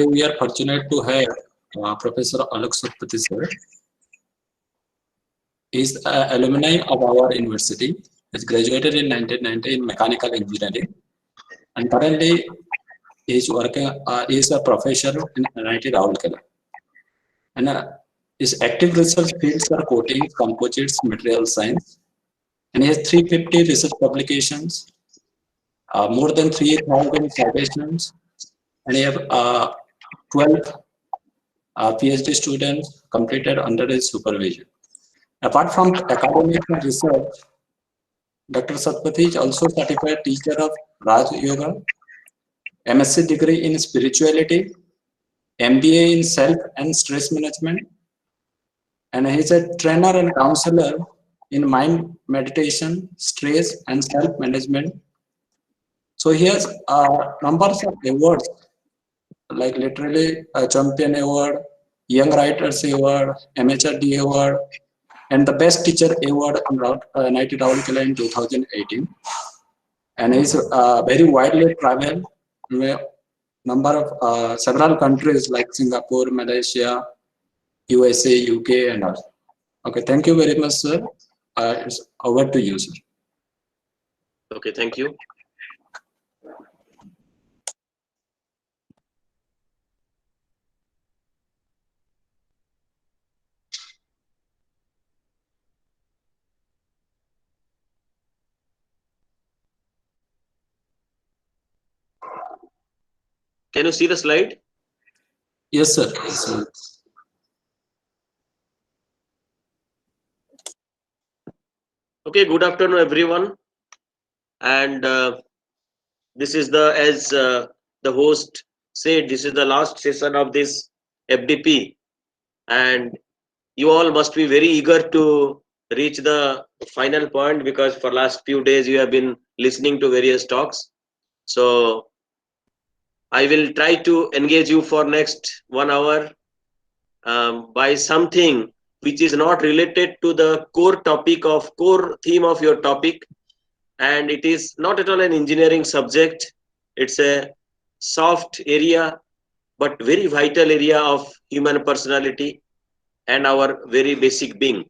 we are fortunate to have Professor Alok Satapathy sir. He is alumni of our university. He graduated in 1990 in mechanical engineering, and currently he is working. He is a professor in NIT Rourkela, and his active research fields are coatings, composites, material science, and he has 350 research publications, more than 3,000 citations, and he have 12 PhD students completed under his supervision. Apart from academic and research, Dr. Satapathy is also certified teacher of Raj Yoga, MSc degree in spirituality, MBA in self and stress management, and he is a trainer and counselor in mind meditation, stress, and self management. So he has numbers of awards, like literally a champion award, young writers award, MHRD award, and the best teacher award in NIT Rourkela in 2018. And he's very widely traveled number of several countries like Singapore, Malaysia, USA, UK, and all. Okay, thank you very much, sir. It's over to you, sir. Okay, thank you. Can you see the slide? Yes, sir. Yes, sir. Okay, good afternoon, everyone. And this is as the host said, this is the last session of this FDP. And you all must be very eager to reach the final point, because for last few days you have been listening to various talks. So I will try to engage you for next 1 hour by something which is not related to the core theme of your topic, and it is not at all an engineering subject. It's a soft area but very vital area of human personality and our very basic being.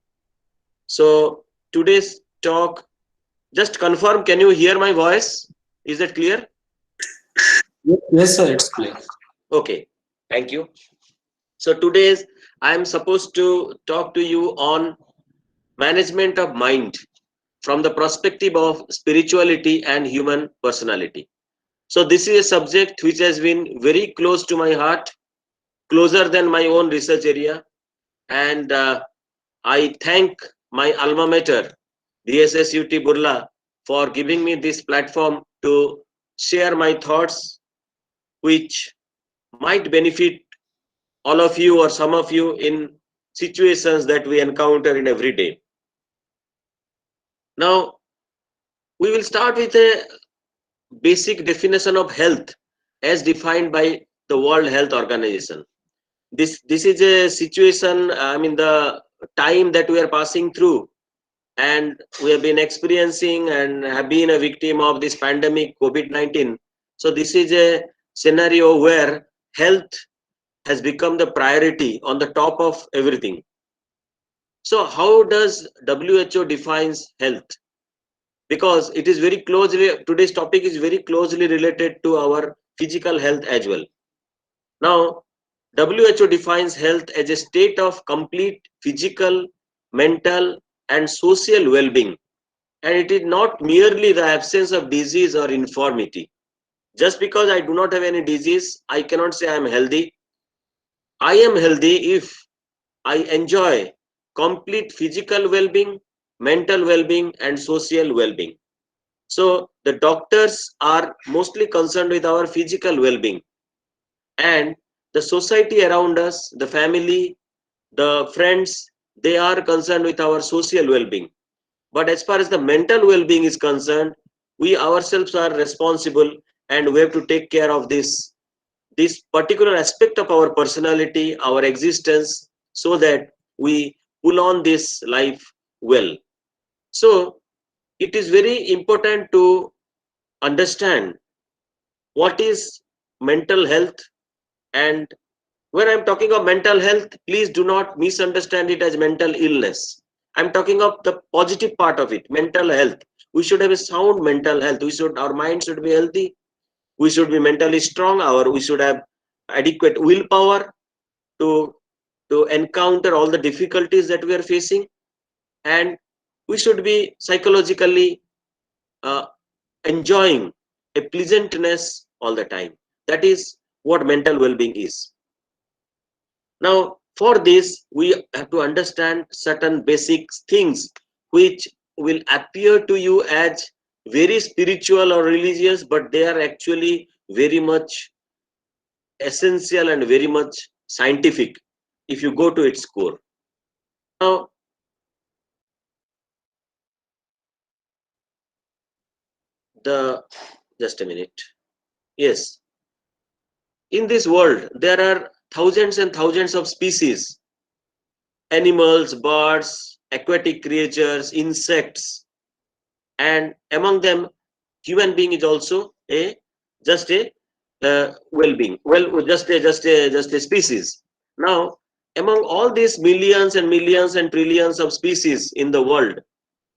So today's talk, just confirm, can you hear my voice? Is that clear? Yes, sir, it's clear. Okay, thank you. So today's I am supposed to talk to you on management of mind from the perspective of spirituality and human personality. So this is a subject which has been very close to my heart, closer than my own research area, and I thank my alma mater, DSSUT Burla, for giving me this platform to share my thoughts, which might benefit all of you or some of you in situations that we encounter in every day. Now, we will start with a basic definition of health as defined by the World Health Organization. This is a situation, I mean, the time that we are passing through, and we have been experiencing and have been a victim of this pandemic COVID-19. So this is a scenario where health has become the priority on the top of everything. So how does WHO defines health? Because it is very closely, today's topic is very closely related to our physical health as well. Now, WHO defines health as a state of complete physical, mental, and social well-being. And it is not merely the absence of disease or infirmity. Just because I do not have any disease, I cannot say I am healthy. I am healthy if I enjoy complete physical well-being, mental well-being, and social well-being. So the doctors are mostly concerned with our physical well-being, and the society around us, the family, the friends, they are concerned with our social well-being. But as far as the mental well-being is concerned, we ourselves are responsible, and we have to take care of this particular aspect of our personality, our existence, so that we pull on this life well. So it is very important to understand what is mental health, And when I'm talking of mental health, please do not misunderstand it as mental illness. I'm talking of the positive part of it, mental health. We should have a sound mental health. Our mind should be healthy. We should be mentally strong. We should have adequate willpower to encounter all the difficulties that we are facing, and we should be psychologically uh, enjoying a pleasantness all the time. That is what mental well-being is. Now, for this, we have to understand certain basic things which will appear to you as very spiritual or religious, but they are actually very much essential and very much scientific if you go to its core. Now, just a minute. Yes, in this world, there are thousands and thousands of species, animals, birds, aquatic creatures, insects, and among them, human being is also just a well-being. Well, just a species. Now, among all these millions and millions and trillions of species in the world,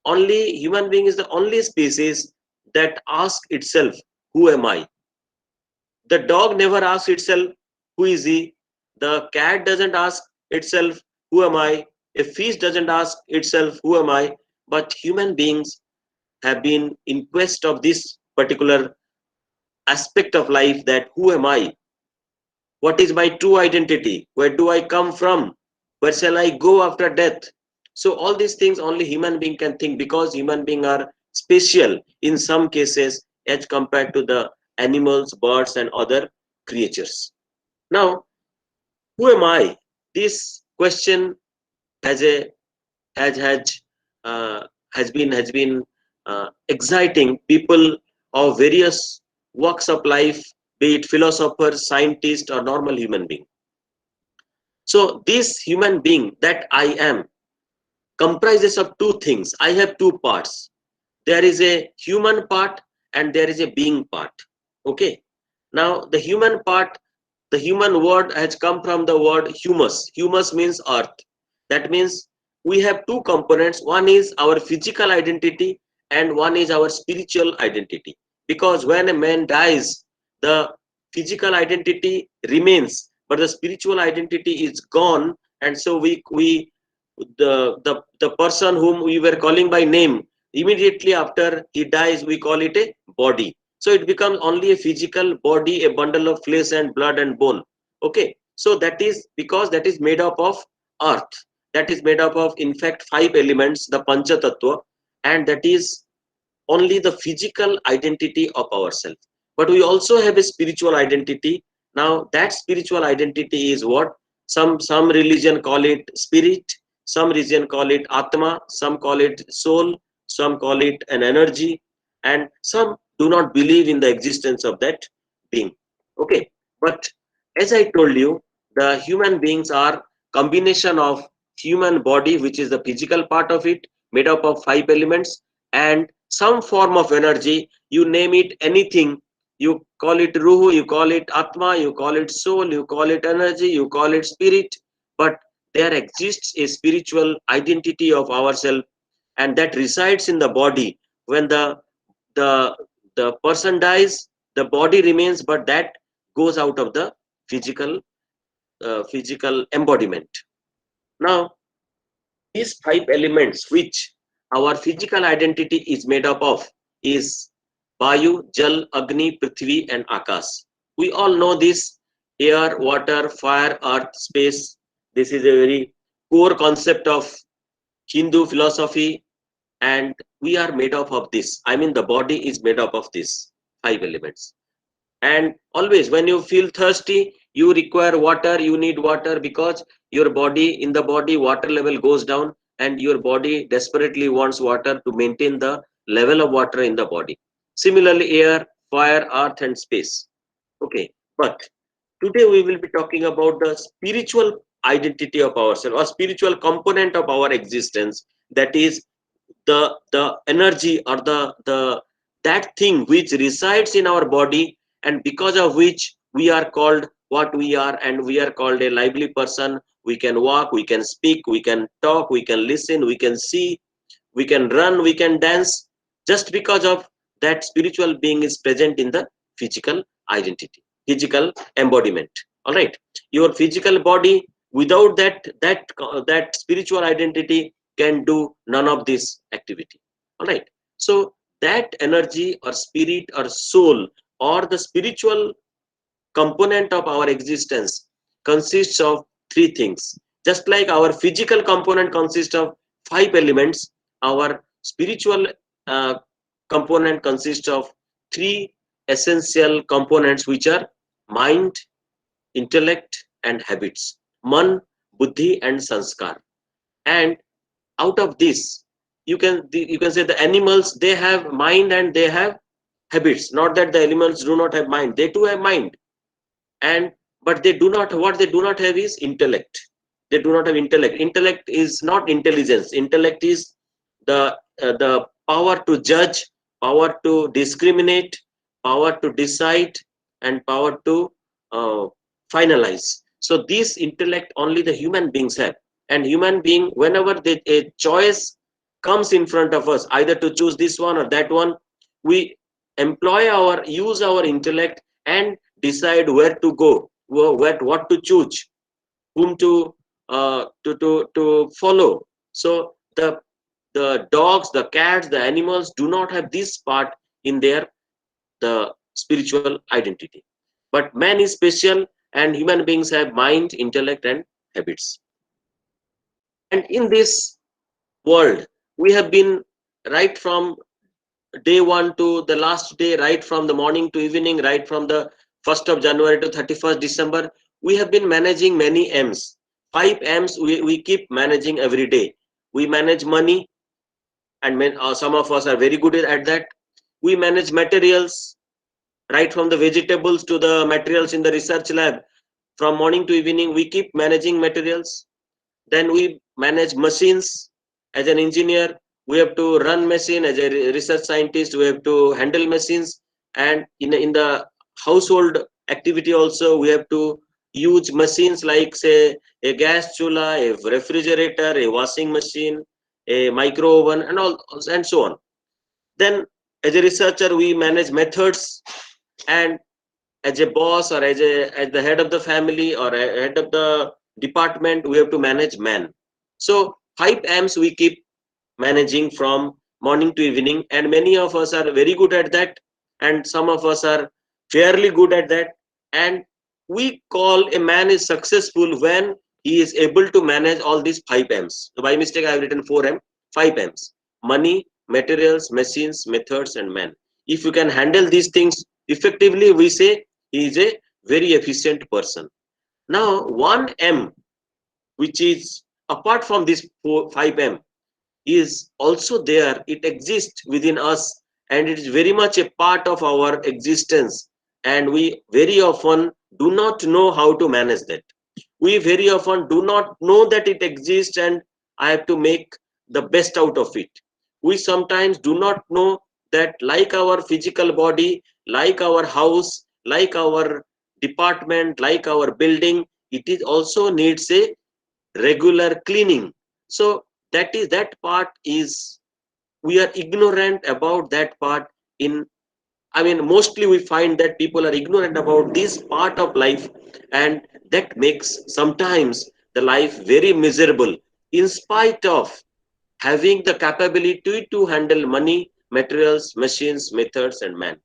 only human being is the only species that asks itself, "Who am I?" The dog never asks itself, "Who is he?" The cat doesn't ask itself, "Who am I?" A fish doesn't ask itself, "Who am I?" But human beings have been in quest of this particular aspect of life, that who am I? What is my true identity? Where do I come from? Where shall I go after death? So all these things only human being can think, because human beings are special in some cases as compared to the animals, birds and other creatures. Now, who am I? This question has a has has has been exciting people of various walks of life, be it philosophers, scientists, or normal human being. So this human being that I am comprises of two things. I have two parts. There is a human part and there is a being part. Okay. Now the human part, the human word has come from the word humus. Humus means earth. That means we have two components. One is our physical identity and one is our spiritual identity. Because when a man dies, the physical identity remains, but the spiritual identity is gone. And so the person whom we were calling by name, immediately after he dies, we call it a body. So it becomes only a physical body, a bundle of flesh and blood and bone. Okay. So that is because that is made up of earth. That is made up of, in fact, 5 elements, the Pancha Tattva, and that is only the physical identity of ourselves. But we also have a spiritual identity. Now that spiritual identity is what some religion call it spirit, some religion call it atma, some call it soul, some call it an energy, and some do not believe in the existence of that being. Okay, but as I told you, the human beings are combination of human body, which is the physical part of it, made up of 5 elements, and some form of energy. You name it anything, you call it ruhu, you call it atma, you call it soul, you call it energy, you call it spirit, but there exists a spiritual identity of ourselves, and that resides in the body. When the the person dies, the body remains, but that goes out of the physical embodiment. Now these 5 elements which our physical identity is made up of is Vayu, Jal, Agni, Prithvi and Akash. We all know this: air, water, fire, earth, space. This is a very core concept of Hindu philosophy, and we are made up of this. I mean, the body is made up of these 5 elements. And always when you feel thirsty, you require water, you need water, because your body, in the body, water level goes down and your body desperately wants water to maintain the level of water in the body. Similarly, air, fire, earth and space. Okay, but today we will be talking about the spiritual identity of ourselves, or spiritual component of our existence, that is the energy, or that thing which resides in our body, and because of which we are called what we are, and we are called a lively person. We can walk, we can speak, we can talk, we can listen, we can see, we can run, we can dance, just because of that spiritual being is present in the physical identity, physical embodiment. All right, your physical body, without that spiritual identity, can do none of this activity. All right, so that energy or spirit or soul or the spiritual component of our existence consists of three things. Just like our physical component consists of five elements, our spiritual uh, component consists of three essential components, which are mind, intellect, and habits. Man, buddhi, and sanskar. And out of this, you can say the animals, they have mind and they have habits. Not that the animals do not have mind; they too have mind, and but they do not, what they do not have is intellect. They do not have intellect. Intellect is not intelligence. Intellect is the power to judge, power to discriminate, power to decide, and power to uh, finalize. So this intellect only the human beings have. And human being, whenever a choice comes in front of us, either to choose this one or that one, we use our intellect and decide where to go, what to choose, whom to follow. So the dogs, the cats, the animals do not have this part in their the spiritual identity. But man is special, and human beings have mind, intellect, and habits. And in this world, we have been, right from day one to the last day, right from the morning to evening, right from the 1st of January to 31st December, we have been managing many M's. 5 M's we keep managing every day. We manage money, and some of us are very good at that. We manage materials, right from the vegetables to the materials in the research lab. From morning to evening, we keep managing materials. Then we manage machines. As an engineer, we have to run machine. As a research scientist, we have to handle machines. And in the household activity also, we have to use machines like, say, a gas chula, a refrigerator, a washing machine, a micro oven, and all, and so on. Then as a researcher, we manage methods, and as a boss, or as the head of the family, or a head of the department, we have to manage man. So 5 M's we keep managing from morning to evening, and many of us are very good at that, and some of us are fairly good at that. And we call a man is successful when he is able to manage all these 5 M's. So by mistake, I have written 4M, 5 M's: money, materials, machines, methods, and man. If you can handle these things effectively, we say he is a very efficient person. Now, 1M, which is apart from this 5M, is also there. It exists within us, and it is very much a part of our existence. And we very often do not know how to manage that. We very often do not know that it exists, and I have to make the best out of it. We sometimes do not know that, like our physical body, like our house, like our department, like our building, it is also needs a regular cleaning. So that part is, we are ignorant about that part. In, I mean, mostly we find that people are ignorant about this part of life, and that makes sometimes the life very miserable, in spite of having the capability to handle money, materials, machines, methods, and man.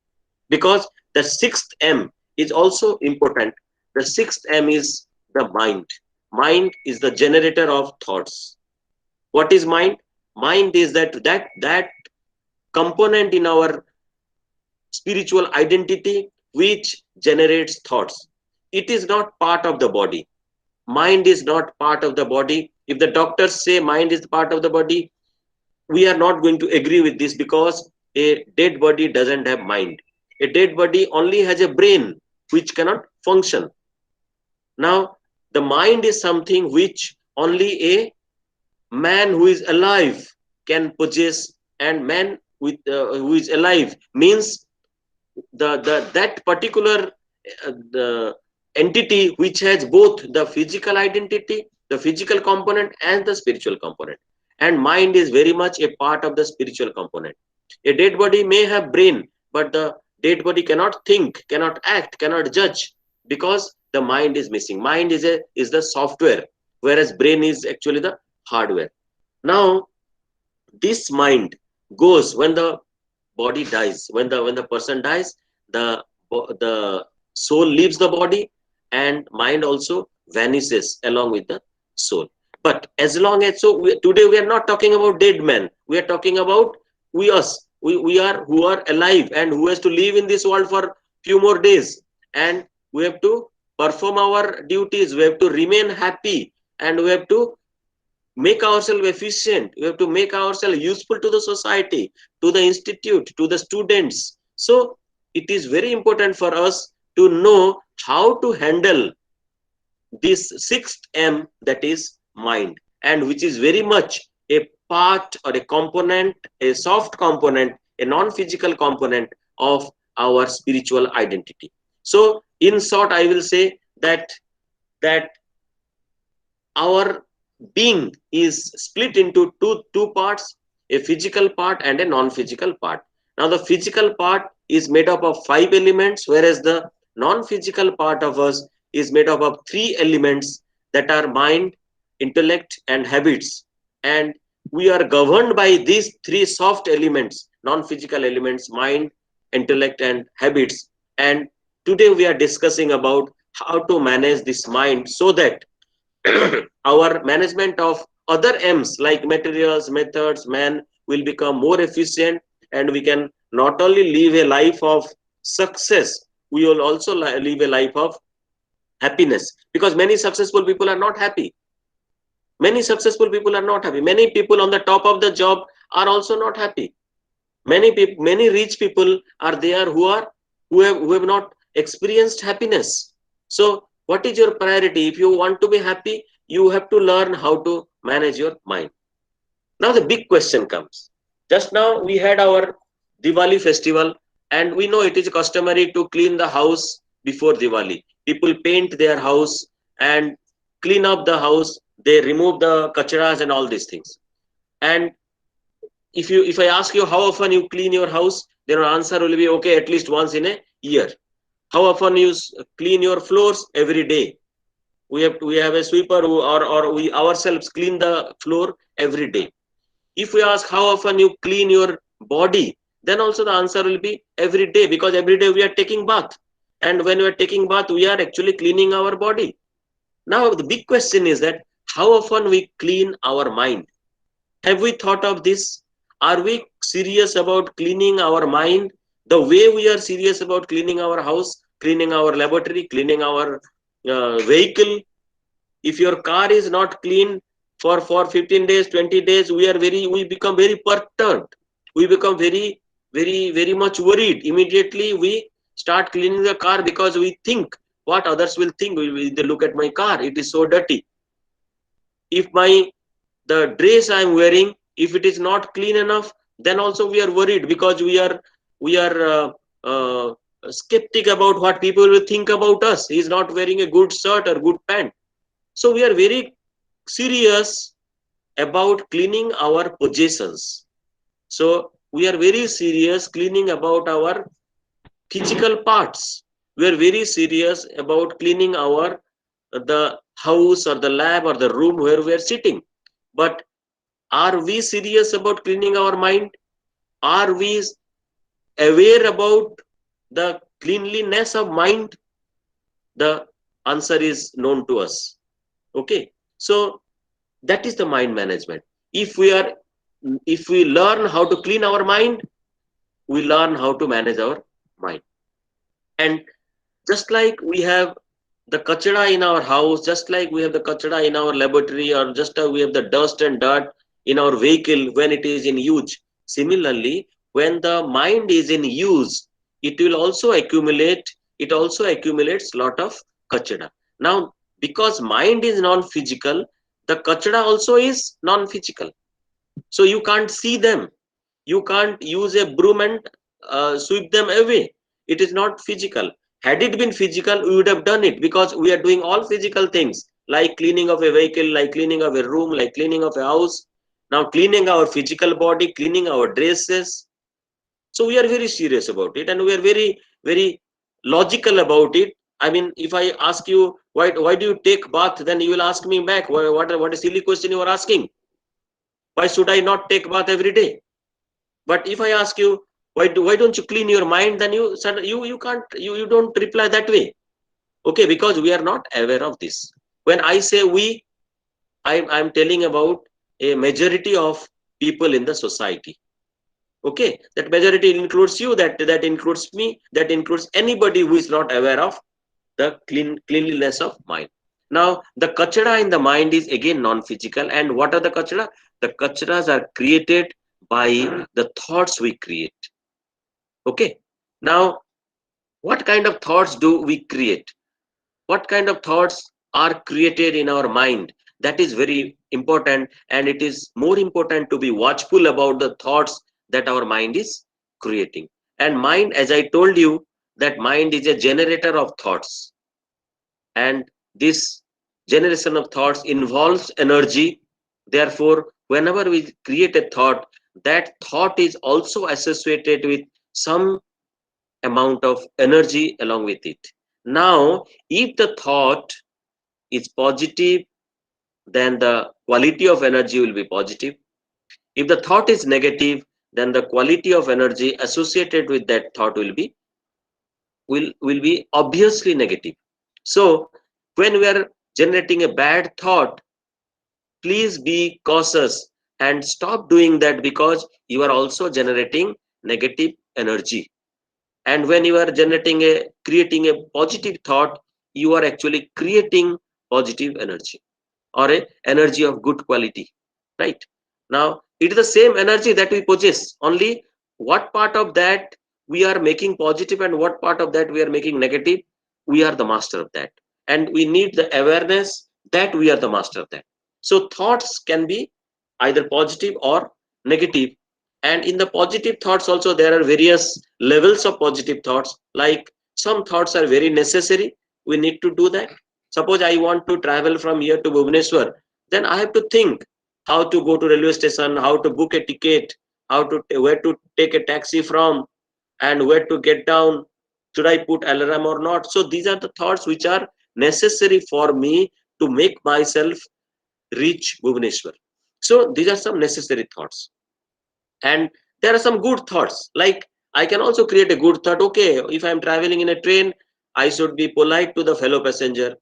Because the 6th M is also important. The 6th M is the mind. Mind is the generator of thoughts. What is mind? Mind is that component in our spiritual identity which generates thoughts. It is not part of the body. Mind is not part of the body. If the doctors say mind is part of the body, we are not going to agree with this, because a dead body doesn't have mind. A dead body only has a brain which cannot function. Now, the mind is something which only a man who is alive can possess, and man who is alive means that particular the entity which has both the physical identity, the physical component, and the spiritual component. And mind is very much a part of the spiritual component. A dead body may have brain, but the dead body cannot think, cannot act, cannot judge, because the mind is missing. Mind is the software, whereas brain is actually the hardware. Now, this mind goes when the body dies. When the person dies, the soul leaves the body, and mind also vanishes along with the soul. But as long as, today we are not talking about dead men. We are talking about we are who are alive and who has to live in this world for few more days, and we have to perform our duties. We have to remain happy, and we have to make ourselves efficient. We have to make ourselves useful to the society, to the institute, to the students. So it is very important for us to know how to handle this sixth M, that is mind, and which is very much a part or a component, a soft component, a non-physical component of our spiritual identity. So in short, I will say that our being is split into two parts, a physical part and a non-physical part. Now the physical part is made up of 5 elements, whereas the non-physical part of us is made up of 3 elements, that are mind, intellect, and habits. And we are governed by these 3 soft elements, non-physical elements, mind, intellect, and habits. And today we are discussing about how to manage this mind, so that our management of other M's like materials, methods, man will become more efficient, and we can not only live a life of success, we will also live a life of happiness, because many successful people are not happy. Many successful people are not happy. Many people on the top of the job are also not happy. Many rich people are there who have not experienced happiness. So what is your priority? If you want to be happy, you have to learn how to manage your mind. Now the big question comes. Just now we had our Diwali festival, and we know it is customary to clean the house before Diwali. People paint their house and clean up the house. They remove the kacharas and all these things. And if I ask you how often you clean your house, then your answer will be okay, at least once in a year. How often you clean your floors? Every day. We have a sweeper or we ourselves clean the floor every day. If we ask how often you clean your body, then also the answer will be every day, because every day we are taking bath, and when we are taking bath, we are actually cleaning our body. Now the big question is that how often we clean our mind? Have we thought of this? Are we serious about cleaning our mind the way we are serious about cleaning our house, cleaning our laboratory, cleaning our vehicle? If your car is not clean for 15 days, 20 days, we become very perturbed. We become very much worried. Immediately we start cleaning the car, because we think what others will think. They look at my car, it is so dirty. If the dress I am wearing, if it is not clean enough, then also we are worried, because we are skeptic about what people will think about us. He is not wearing a good shirt or good pant. So we are very serious about cleaning our possessions. So we are very serious cleaning about our physical parts. We are very serious about cleaning the house or the lab or the room where we are sitting. But are we serious about cleaning our mind? Are we aware about the cleanliness of mind? The answer is known to us. Okay, so that is the mind management. If we learn how to clean our mind, we learn how to manage our mind. And just like we have the kachara in our house, just like we have the kachara in our laboratory, or just like we have the dust and dirt in our vehicle when it is in use, similarly, when the mind is in use, it also accumulates lot of kachara. Now, because mind is non-physical, the kachara also is non-physical. So you can't see them. You can't use a broom and sweep them away. It is not physical. Had it been physical, we would have done it, because we are doing all physical things like cleaning of a vehicle, like cleaning of a room, like cleaning of a house. Now cleaning our physical body, cleaning our dresses. So we are very serious about it, and we are very logical about it. I mean, if I ask you why do you take bath, then you will ask me back, what a silly question you are asking. Why should I not take bath every day? But if I ask you why don't you clean your mind, then you can't, you don't reply that way. Okay, because we are not aware of this. When I say we, I'm telling about a majority of people in the society. Okay, that majority includes you, that includes me, that includes anybody who is not aware of the cleanliness of mind. Now the kachara in the mind is again non-physical. And what are the kachara? The kacharas are created by the thoughts we create. Okay, now what kind of thoughts do we create? What kind of thoughts are created in our mind? That is very important, and it is more important to be watchful about the thoughts that our mind is creating. And mind, as I told you, that mind is a generator of thoughts, and this generation of thoughts involves energy. Therefore, whenever we create a thought, that thought is also associated with some amount of energy along with it. Now, if the thought is positive, then the quality of energy will be positive. If the thought is negative, then the quality of energy associated with that thought will be obviously negative. So when we are generating a bad thought, please be cautious and stop doing that, because you are also generating negative energy. And when you are creating a positive thought, you are actually creating positive energy, or a energy of good quality, right? Now it is the same energy that we possess, only what part of that we are making positive and what part of that we are making negative, we are the master of that, and we need the awareness that we are the master of that. So thoughts can be either positive or negative. And in the positive thoughts also, there are various levels of positive thoughts. Like some thoughts are very necessary, we need to do that. Suppose I want to travel from here to Bhubaneswar, then I have to think how to go to railway station, how to book a ticket, where to take a taxi from, and where to get down. Should I put alarm or not? So these are the thoughts which are necessary for me to make myself reach Bhubaneswar. So these are some necessary thoughts. And there are some good thoughts, like I can also create a good thought. Okay, if I'm traveling in a train, I should be polite to the fellow passenger,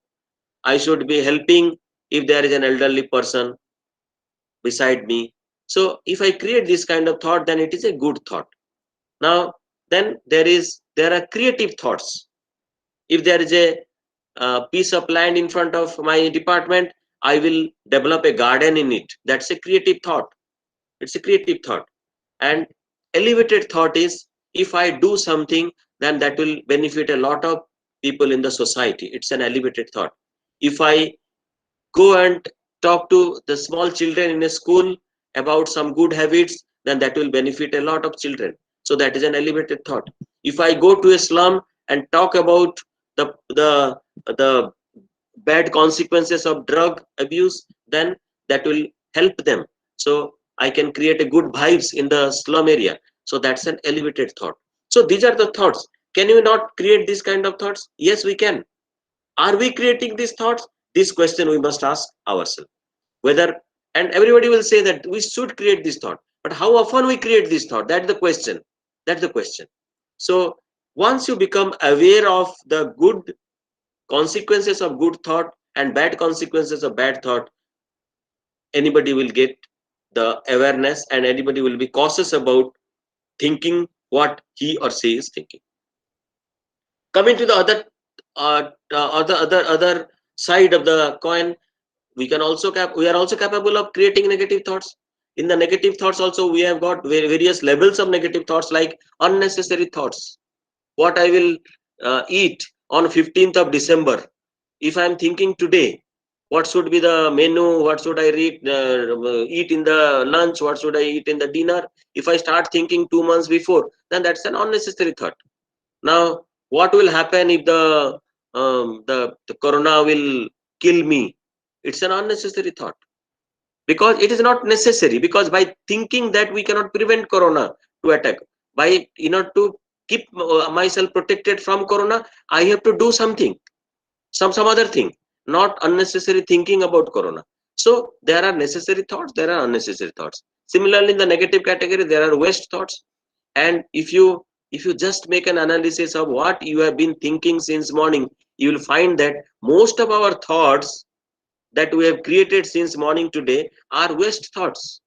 I should be helping if there is an elderly person beside me. So if I create this kind of thought, then it is a good thought. Now then there are creative thoughts. If there is a piece of land in front of my department, I will develop a garden in it. That's a creative thought. It's a creative thought. And elevated thought is, if I do something, then that will benefit a lot of people in the society. It's an elevated thought. If I go and talk to the small children in a school about some good habits, then that will benefit a lot of children. So that is an elevated thought. If I go to a slum and talk about the bad consequences of drug abuse, then that will help them. So I can create a good vibes in the slum area. So that's an elevated thought. So these are the thoughts. Can you not create this kind of thoughts? Yes, we can. Are we creating these thoughts? This question we must ask ourselves. Whether, and everybody will say that we should create this thought, but how often we create this thought? That's the question. That's the question. So once you become aware of the good consequences of good thought and bad consequences of bad thought, anybody will get the awareness, and anybody will be cautious about thinking what he or she is thinking. Coming to the other side of the coin, we are also capable of creating negative thoughts. In the negative thoughts also, we have got various levels of negative thoughts, like unnecessary thoughts. What I will eat on 15th of December. If I am thinking today, what should be the menu, what should I eat in the lunch, what should I eat in the dinner? If I start thinking 2 months before, then that's an unnecessary thought. Now What will happen if the corona will kill me? It's an unnecessary thought, because it is not necessary, because by thinking that we cannot prevent corona to attack, by to keep myself protected from corona, I have to do something, some other thing, not unnecessary thinking about corona. So there are necessary thoughts, there are unnecessary thoughts. Similarly, in the negative category, there are waste thoughts. And if you just make an analysis of what you have been thinking since morning, you will find that most of our thoughts that we have created since morning today are waste thoughts.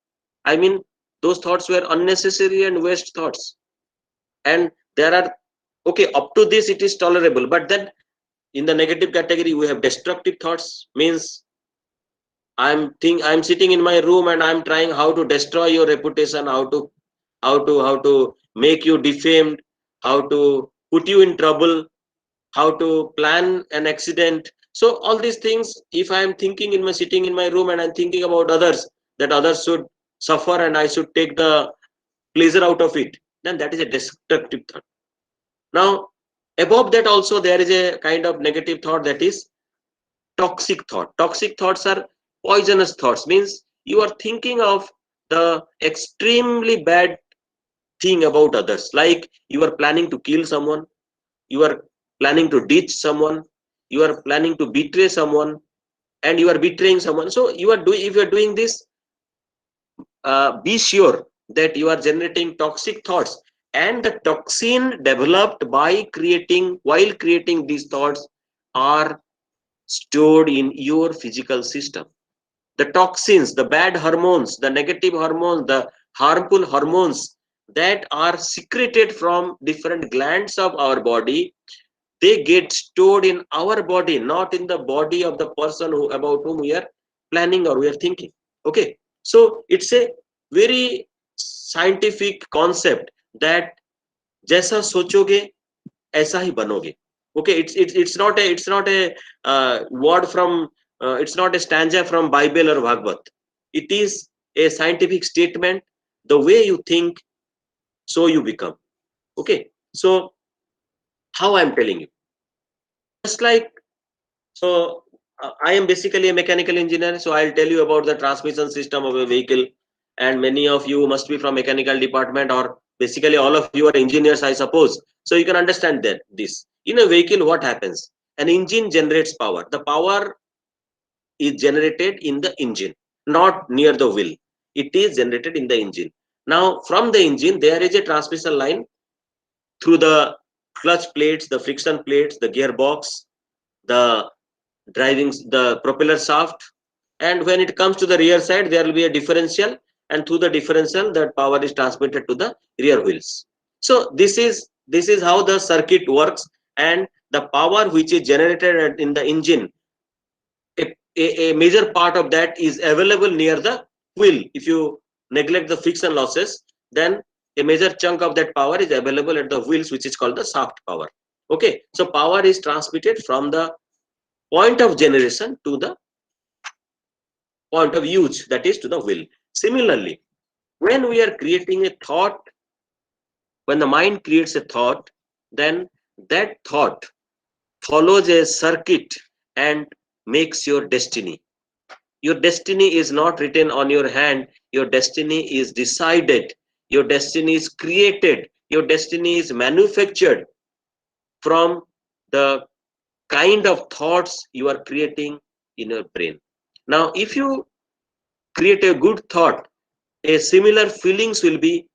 I mean, those thoughts were unnecessary and waste thoughts. And there are, okay, up to this it is tolerable, but then in the negative category we have destructive thoughts. Means I'm sitting in my room and I'm trying how to destroy your reputation, how to make you defamed, how to put you in trouble, how to plan an accident. So all these things, if I am thinking in my sitting in my room and I'm thinking about others, that others should suffer and I should take the pleasure out of it, then that is a destructive thought. Now above that also there is a kind of negative thought, that is toxic thought. Toxic thoughts are poisonous thoughts. Means you are thinking of the extremely bad thing about others, like you are planning to kill someone, you are planning to ditch someone, you are planning to betray someone, and you are betraying someone. So you are doing, if you are doing this, be sure that you are generating toxic thoughts, and the toxin developed by creating, while creating these thoughts, are stored in your physical system. The toxins, the bad hormones, the negative hormones, the harmful hormones that are secreted from different glands of our body, they get stored in our body, not in the body of the person about whom we are planning or we are thinking. Okay, so it's a very scientific concept that जैसा सोचोगे ऐसा ही बनोगे. Okay, it's not a word from it's not a stanza from Bible or Bhagavad. It is a scientific statement. The way you think, so you become. Okay, so how I'm telling you, just like, so I am basically a mechanical engineer, so I'll tell you about the transmission system of a vehicle, and many of you must be from mechanical department, or basically all of you are engineers, I suppose. So you can understand that this, in a vehicle, what happens? An engine generates power. The power is generated in the engine, not near the wheel. It is generated in the engine. Now from the engine there is a transmission line through the clutch plates, the friction plates, the gearbox, the driving, the propeller shaft, and when it comes to the rear side there will be a differential, and through the differential that power is transmitted to the rear wheels. So this is how the circuit works, and the power which is generated in the engine, a major part of that is available near the wheel. If you neglect the friction losses, then a major chunk of that power is available at the wheels, which is called the shaft power. Okay, so power is transmitted from the point of generation to the point of use, that is to the wheel. Similarly, when we are creating a thought, when the mind creates a thought, then that thought follows a circuit and makes your destiny. Your destiny is not written on your hand. Your destiny is decided. Your destiny is created. Your destiny is manufactured from the kind of thoughts you are creating in your brain. Now, if you create a good thought, a similar feelings will be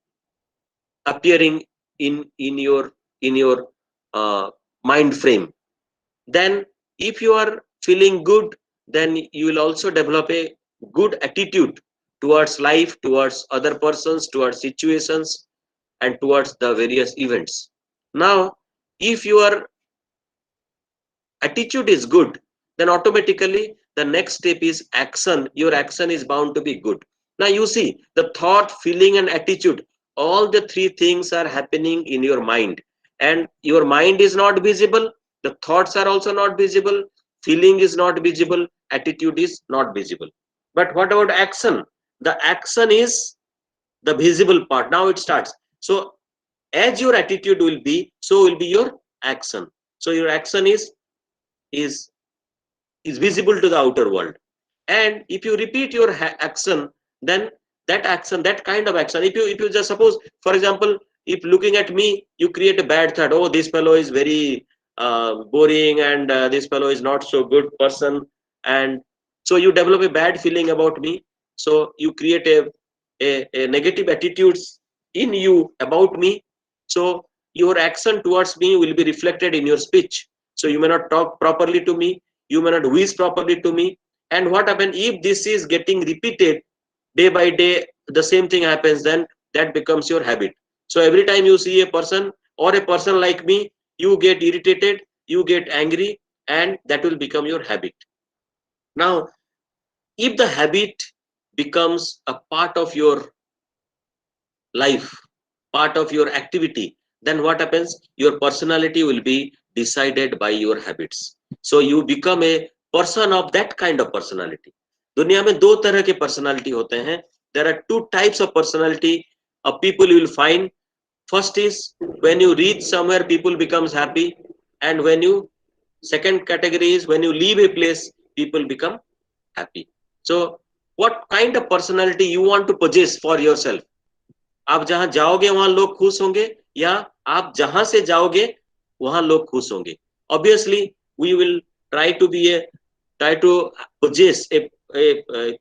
appearing in your mind frame. Then if you are feeling good, then you will also develop a good attitude towards life, towards other persons, towards situations, and towards the various events. Now if your attitude is good, then automatically the next step is action. Your action is bound to be good. Now you see, the thought, feeling, and attitude, all the three things are happening in your mind, and your mind is not visible, the thoughts are also not visible, feeling is not visible, attitude is not visible. But what about action? The action is the visible part. Now it starts. So as your attitude will be, so will be your action. So your action is visible to the outer world. And if you repeat your action, then that kind of action, if you just suppose, for example, if looking at me, you create a bad thought, oh, this fellow is very boring, and this fellow is not so good person, and so you develop a bad feeling about me. So you create a negative attitudes in you about me. So your action towards me will be reflected in your speech. So you may not talk properly to me, you may not wish properly to me. And what happens if this is getting repeated day by day, the same thing happens, then that becomes your habit. So every time you see a person or a person like me, you get irritated, you get angry, and that will become your habit. Now, if the habit becomes a part of your life, part of your activity, then what happens? Your personality will be decided by your habits. So you become a person of that kind of personality. दुनिया में दो तरह के personality होते हैं. There are two types of personality of people you will find. First is when you reach somewhere, people becomes happy, and when you, second category is when you leave a place, people become happy. So what kind of personality you want to possess for yourself? आप जहां जाओगे वहां लोग खुश होंगे, या आप जहां से जाओगे वहां लोग खुश होंगे? Obviously we will try to possess a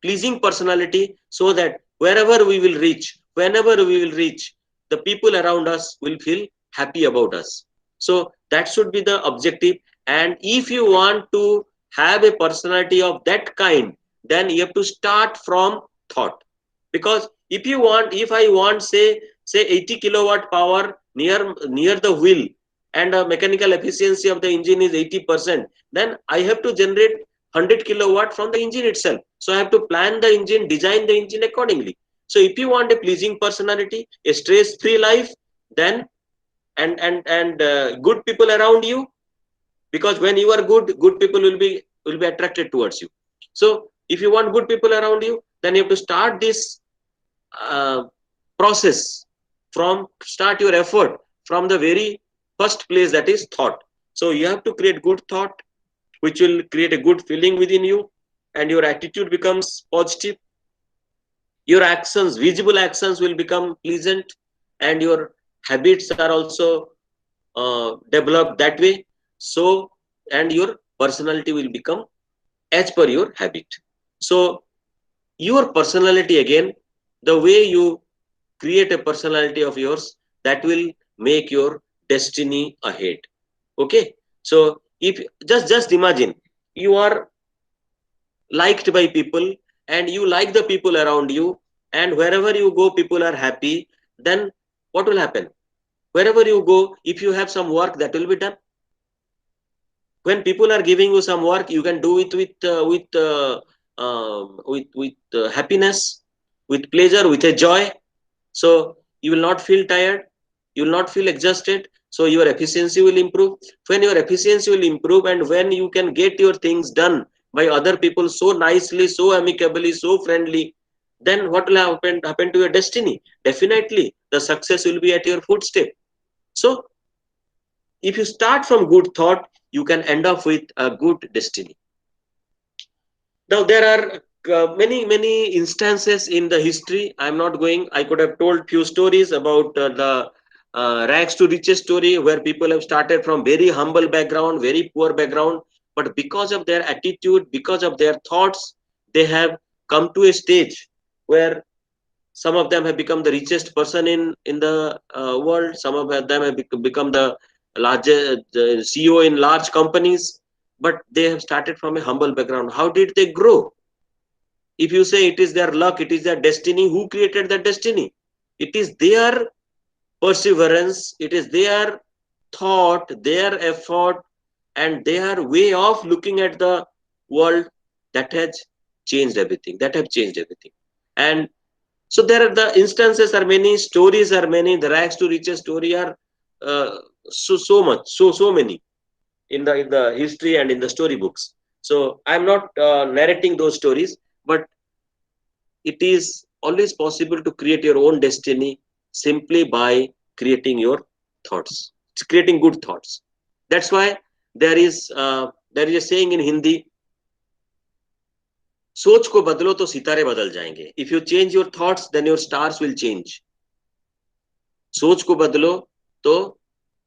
pleasing personality, so that wherever we will reach, whenever we will reach, the people around us will feel happy about us. So that should be the objective. And if you want to have a personality of that kind, then you have to start from thought. Because if I want, say 80 kilowatt power near the wheel, and the mechanical efficiency of the engine is 80%, then I have to generate 100 kilowatt from the engine itself. So I have to plan the engine, design the engine accordingly. So if you want a pleasing personality, a stress-free life, then and good people around you, because when you are good people will be attracted towards you. So if you want good people around you, then you have to start this process start your effort from the very first place, that is thought. So you have to create good thought, which will create a good feeling within you, and your attitude becomes positive. Your actions, visible actions, will become pleasant, and your habits are also developed that way. So, and your personality will become as per your habit. So your personality, again, the way you create a personality of yours, that will make your destiny ahead. Okay, so if just imagine you are liked by people, and you like the people around you, and wherever you go people are happy, then what will happen? Wherever you go, if you have some work, that will be done. When people are giving you some work, you can do it with happiness, with pleasure, with a joy. So you will not feel tired, you will not feel exhausted. So your efficiency will improve. When your efficiency will improve, and when you can get your things done by other people so nicely, so amicably, so friendly, then what will happen to your destiny? Definitely the success will be at your footstep. So if you start from good thought, you can end up with a good destiny. Now there are many instances in the history. I'm not going, I could have told few stories about the rags to riches story, where people have started from very humble background, very poor background, but because of their attitude, because of their thoughts, they have come to a stage where some of them have become the richest person in the world. Some of them have become the largest CEO in large companies, but they have started from a humble background. How did they grow? If you say it is their luck, it is their destiny, who created that destiny? It is their perseverance, it is their thought, their effort, and their way of looking at the world that has changed everything, And so there are the instances are many, stories are many. The rags to riches story are so many in the history and in the storybooks. So I'm not narrating those stories, but it is always possible to create your own destiny simply by creating your thoughts, creating good thoughts. That's why there is a saying in Hindi, सोच को बदलो तो सितारे बदल जाएंगे. If you change your thoughts, then your stars will change. सोच को बदलो तो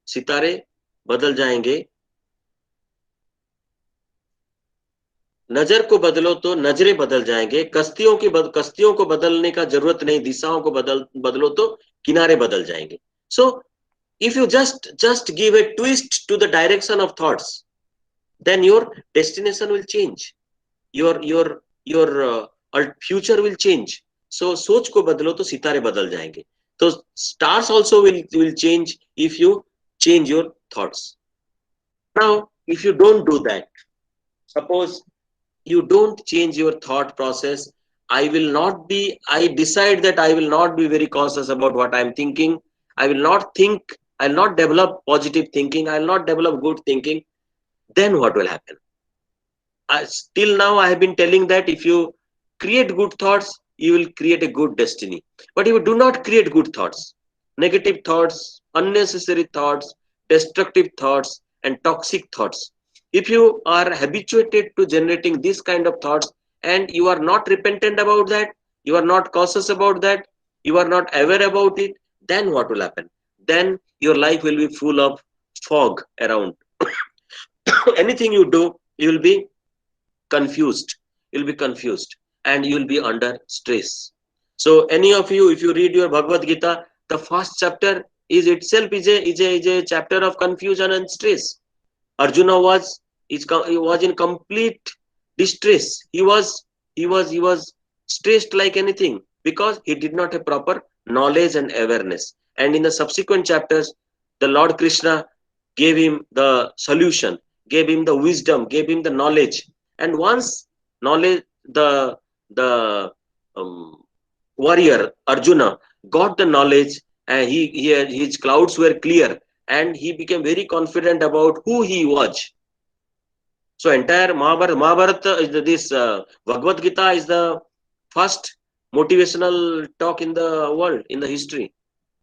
सितारे बदल जाएंगे. नजर को बदलो तो नजरें बदल जाएंगे. कश्तियों को बदलने का जरूरत नहीं, दिशाओं को बदलो तो किनारे बदल जाएंगे. So if you just give a twist to the direction of thoughts, then your destination will change. Your future will change. So सोच को बदलो तो सितारे बदल जाएंगे. So stars also will change if you change your thoughts. Now, if you don't do that, suppose you don't change your thought process, I decide that I will not be very cautious about what I'm thinking. I will not think, I'll not develop positive thinking, I'll not develop good thinking. Then what will happen? Till now, I have been telling that if you create good thoughts, you will create a good destiny. But if you do not create good thoughts, negative thoughts, unnecessary thoughts, destructive thoughts, and toxic thoughts, if you are habituated to generating this kind of thoughts and you are not repentant about that, you are not cautious about that, you are not aware about it, then what will happen? Then your life will be full of fog around. Anything you do, you will be confused. You'll be confused and you'll be under stress. So any of you, if you read your Bhagavad Gita, the first chapter is itself is a chapter of confusion and stress. Arjuna was in complete distress. He was stressed like anything because he did not have proper knowledge and awareness. And in the subsequent chapters, the Lord Krishna gave him the solution, gave him the wisdom, gave him the knowledge. And once knowledge, the warrior Arjuna got the knowledge, and his clouds were clear, and he became very confident about who he was. So entire Mahabharata, this Bhagavad Gita is the first motivational talk in the world, in the history.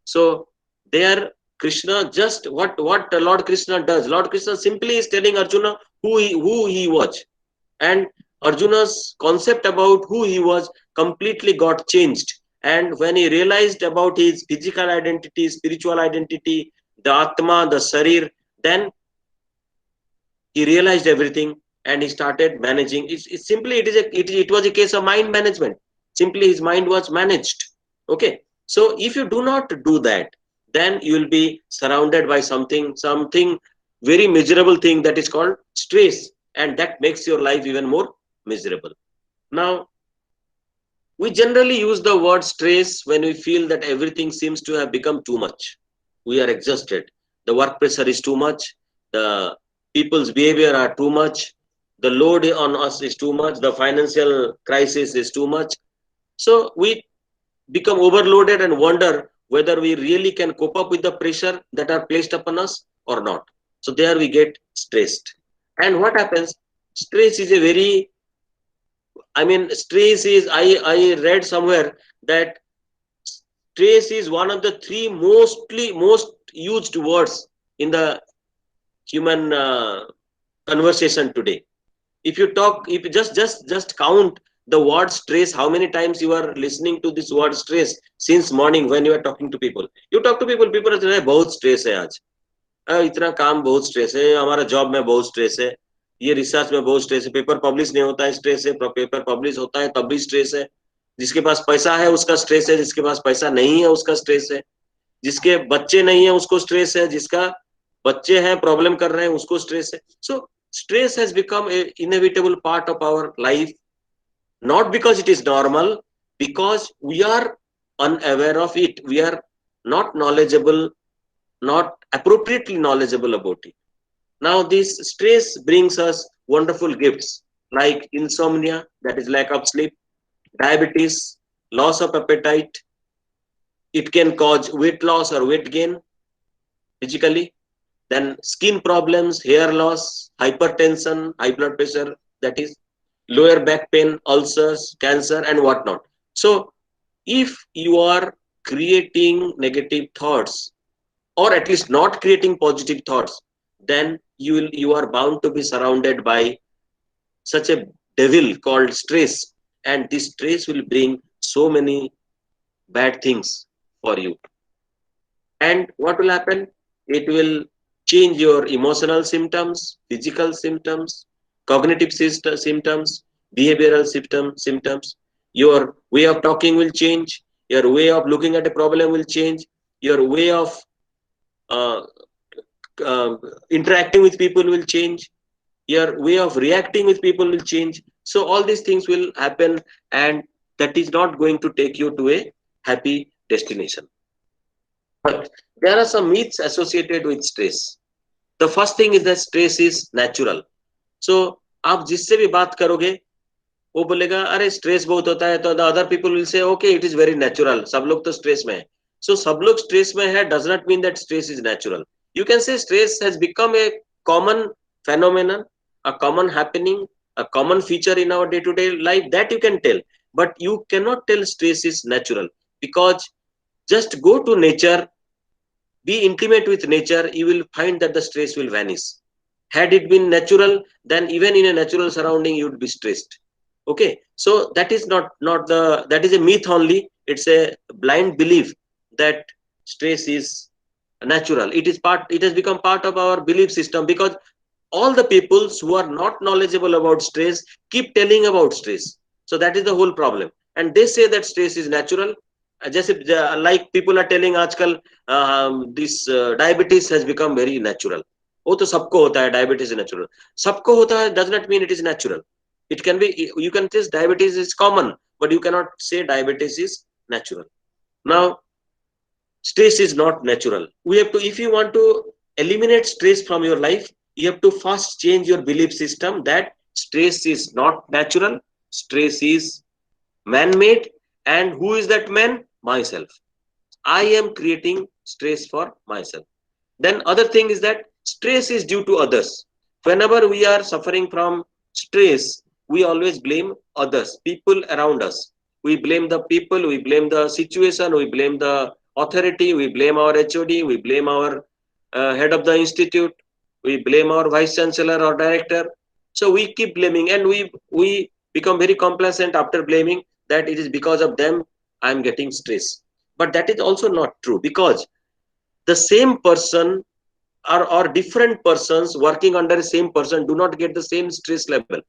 So there Krishna, just what Lord Krishna does, Lord Krishna simply is telling Arjuna who he was. And Arjuna's concept about who he was completely got changed. And when he realized about his physical identity, spiritual identity, the Atma, the Sarir, then he realized everything and he started managing. It was a case of mind management. Simply his mind was managed. Okay. So if you do not do that, then you will be surrounded by something very miserable thing that is called stress. And that makes your life even more miserable. Now, we generally use the word stress when we feel that everything seems to have become too much. We are exhausted. The work pressure is too much. The people's behavior are too much. The load on us is too much. The financial crisis is too much. So we become overloaded and wonder whether we really can cope up with the pressure that are placed upon us or not. So there we get stressed. And what happens? Stress is stress is, I read somewhere that stress is one of the three most used words in the human conversation today. If you just count the word stress, how many times you are listening to this word stress since morning when you are talking to people. You talk to people are saying, बहुत stress है आज, इतना काम बहुत stress है, हमारा job में बहुत स्ट्रेस है, ये रिसर्च में बहुत स्ट्रेस है, पेपर पब्लिश नहीं होता है स्ट्रेस है, पेपर पब्लिश होता है तब भी स्ट्रेस है, जिसके पास पैसा है उसका स्ट्रेस है, जिसके पास पैसा नहीं है उसका स्ट्रेस है, जिसके बच्चे नहीं है उसको स्ट्रेस है, जिसका बच्चे हैं प्रॉब्लम कर रहे हैं उसको स्ट्रेस है. So stress has become an inevitable part of our life, not because it is normal, because we are unaware of it. We are not knowledgeable, not appropriately knowledgeable about it. Now this stress brings us wonderful gifts like insomnia, that is lack of sleep, diabetes, loss of appetite. It can cause weight loss or weight gain physically. Then skin problems, hair loss, hypertension, high blood pressure, that is lower back pain, ulcers, cancer, and whatnot. So if you are creating negative thoughts, or at least not creating positive thoughts, then you are bound to be surrounded by such a devil called stress, and this stress will bring so many bad things for you. And what will happen? It will change your emotional symptoms, physical symptoms, cognitive symptoms, behavioral symptoms. Your way of talking will change. Your way of looking at a problem will change. Your way of uh, uh, interacting with people will change. Your way of reacting with people will change. So all these things will happen, and that is not going to take you to a happy destination. But there are some myths associated with stress. The first thing is that stress is natural. So आप जिससे भी बात करोगे वो बोलेगा अरे stress बहुत होता है, तो the other people will say okay it is very natural, सब लोग तो स्ट्रेस में है. So सब लोग स्ट्रेस में है does not mean that stress is natural. You can say stress has become a common phenomenon, a common happening, a common feature in our day-to-day life, that you can tell, but you cannot tell stress is natural, because just go to nature, be intimate with nature, you will find that the stress will vanish. Had it been natural, then even in a natural surrounding you would be stressed. Okay, so that is not the, that is a myth only. It's a blind belief that stress is natural. It is part, it has become part of our belief system, because all the peoples who are not knowledgeable about stress keep telling about stress. So that is the whole problem, and they say that stress is natural. Just like people are telling आजकल this diabetes has become very natural. वो तो सबको होता है, diabetes is natural. सबको होता है does not mean it is natural. It can be, you can say diabetes is common, but you cannot say diabetes is natural. Now, stress is not natural. We have to, if you want to eliminate stress from your life, you have to first change your belief system that stress is not natural, stress is man-made. And who is that man? Myself. I am creating stress for myself. Then other thing is that stress is due to others. Whenever we are suffering from stress, we always blame others, people around us. We blame the people, we blame the situation, we blame the authority, we blame our HOD, we blame our head of the institute, we blame our vice chancellor or director. So we keep blaming, and we become very complacent after blaming that it is because of them I am getting stress. But that is also not true, because the same person or different persons working under the same person do not get the same stress level.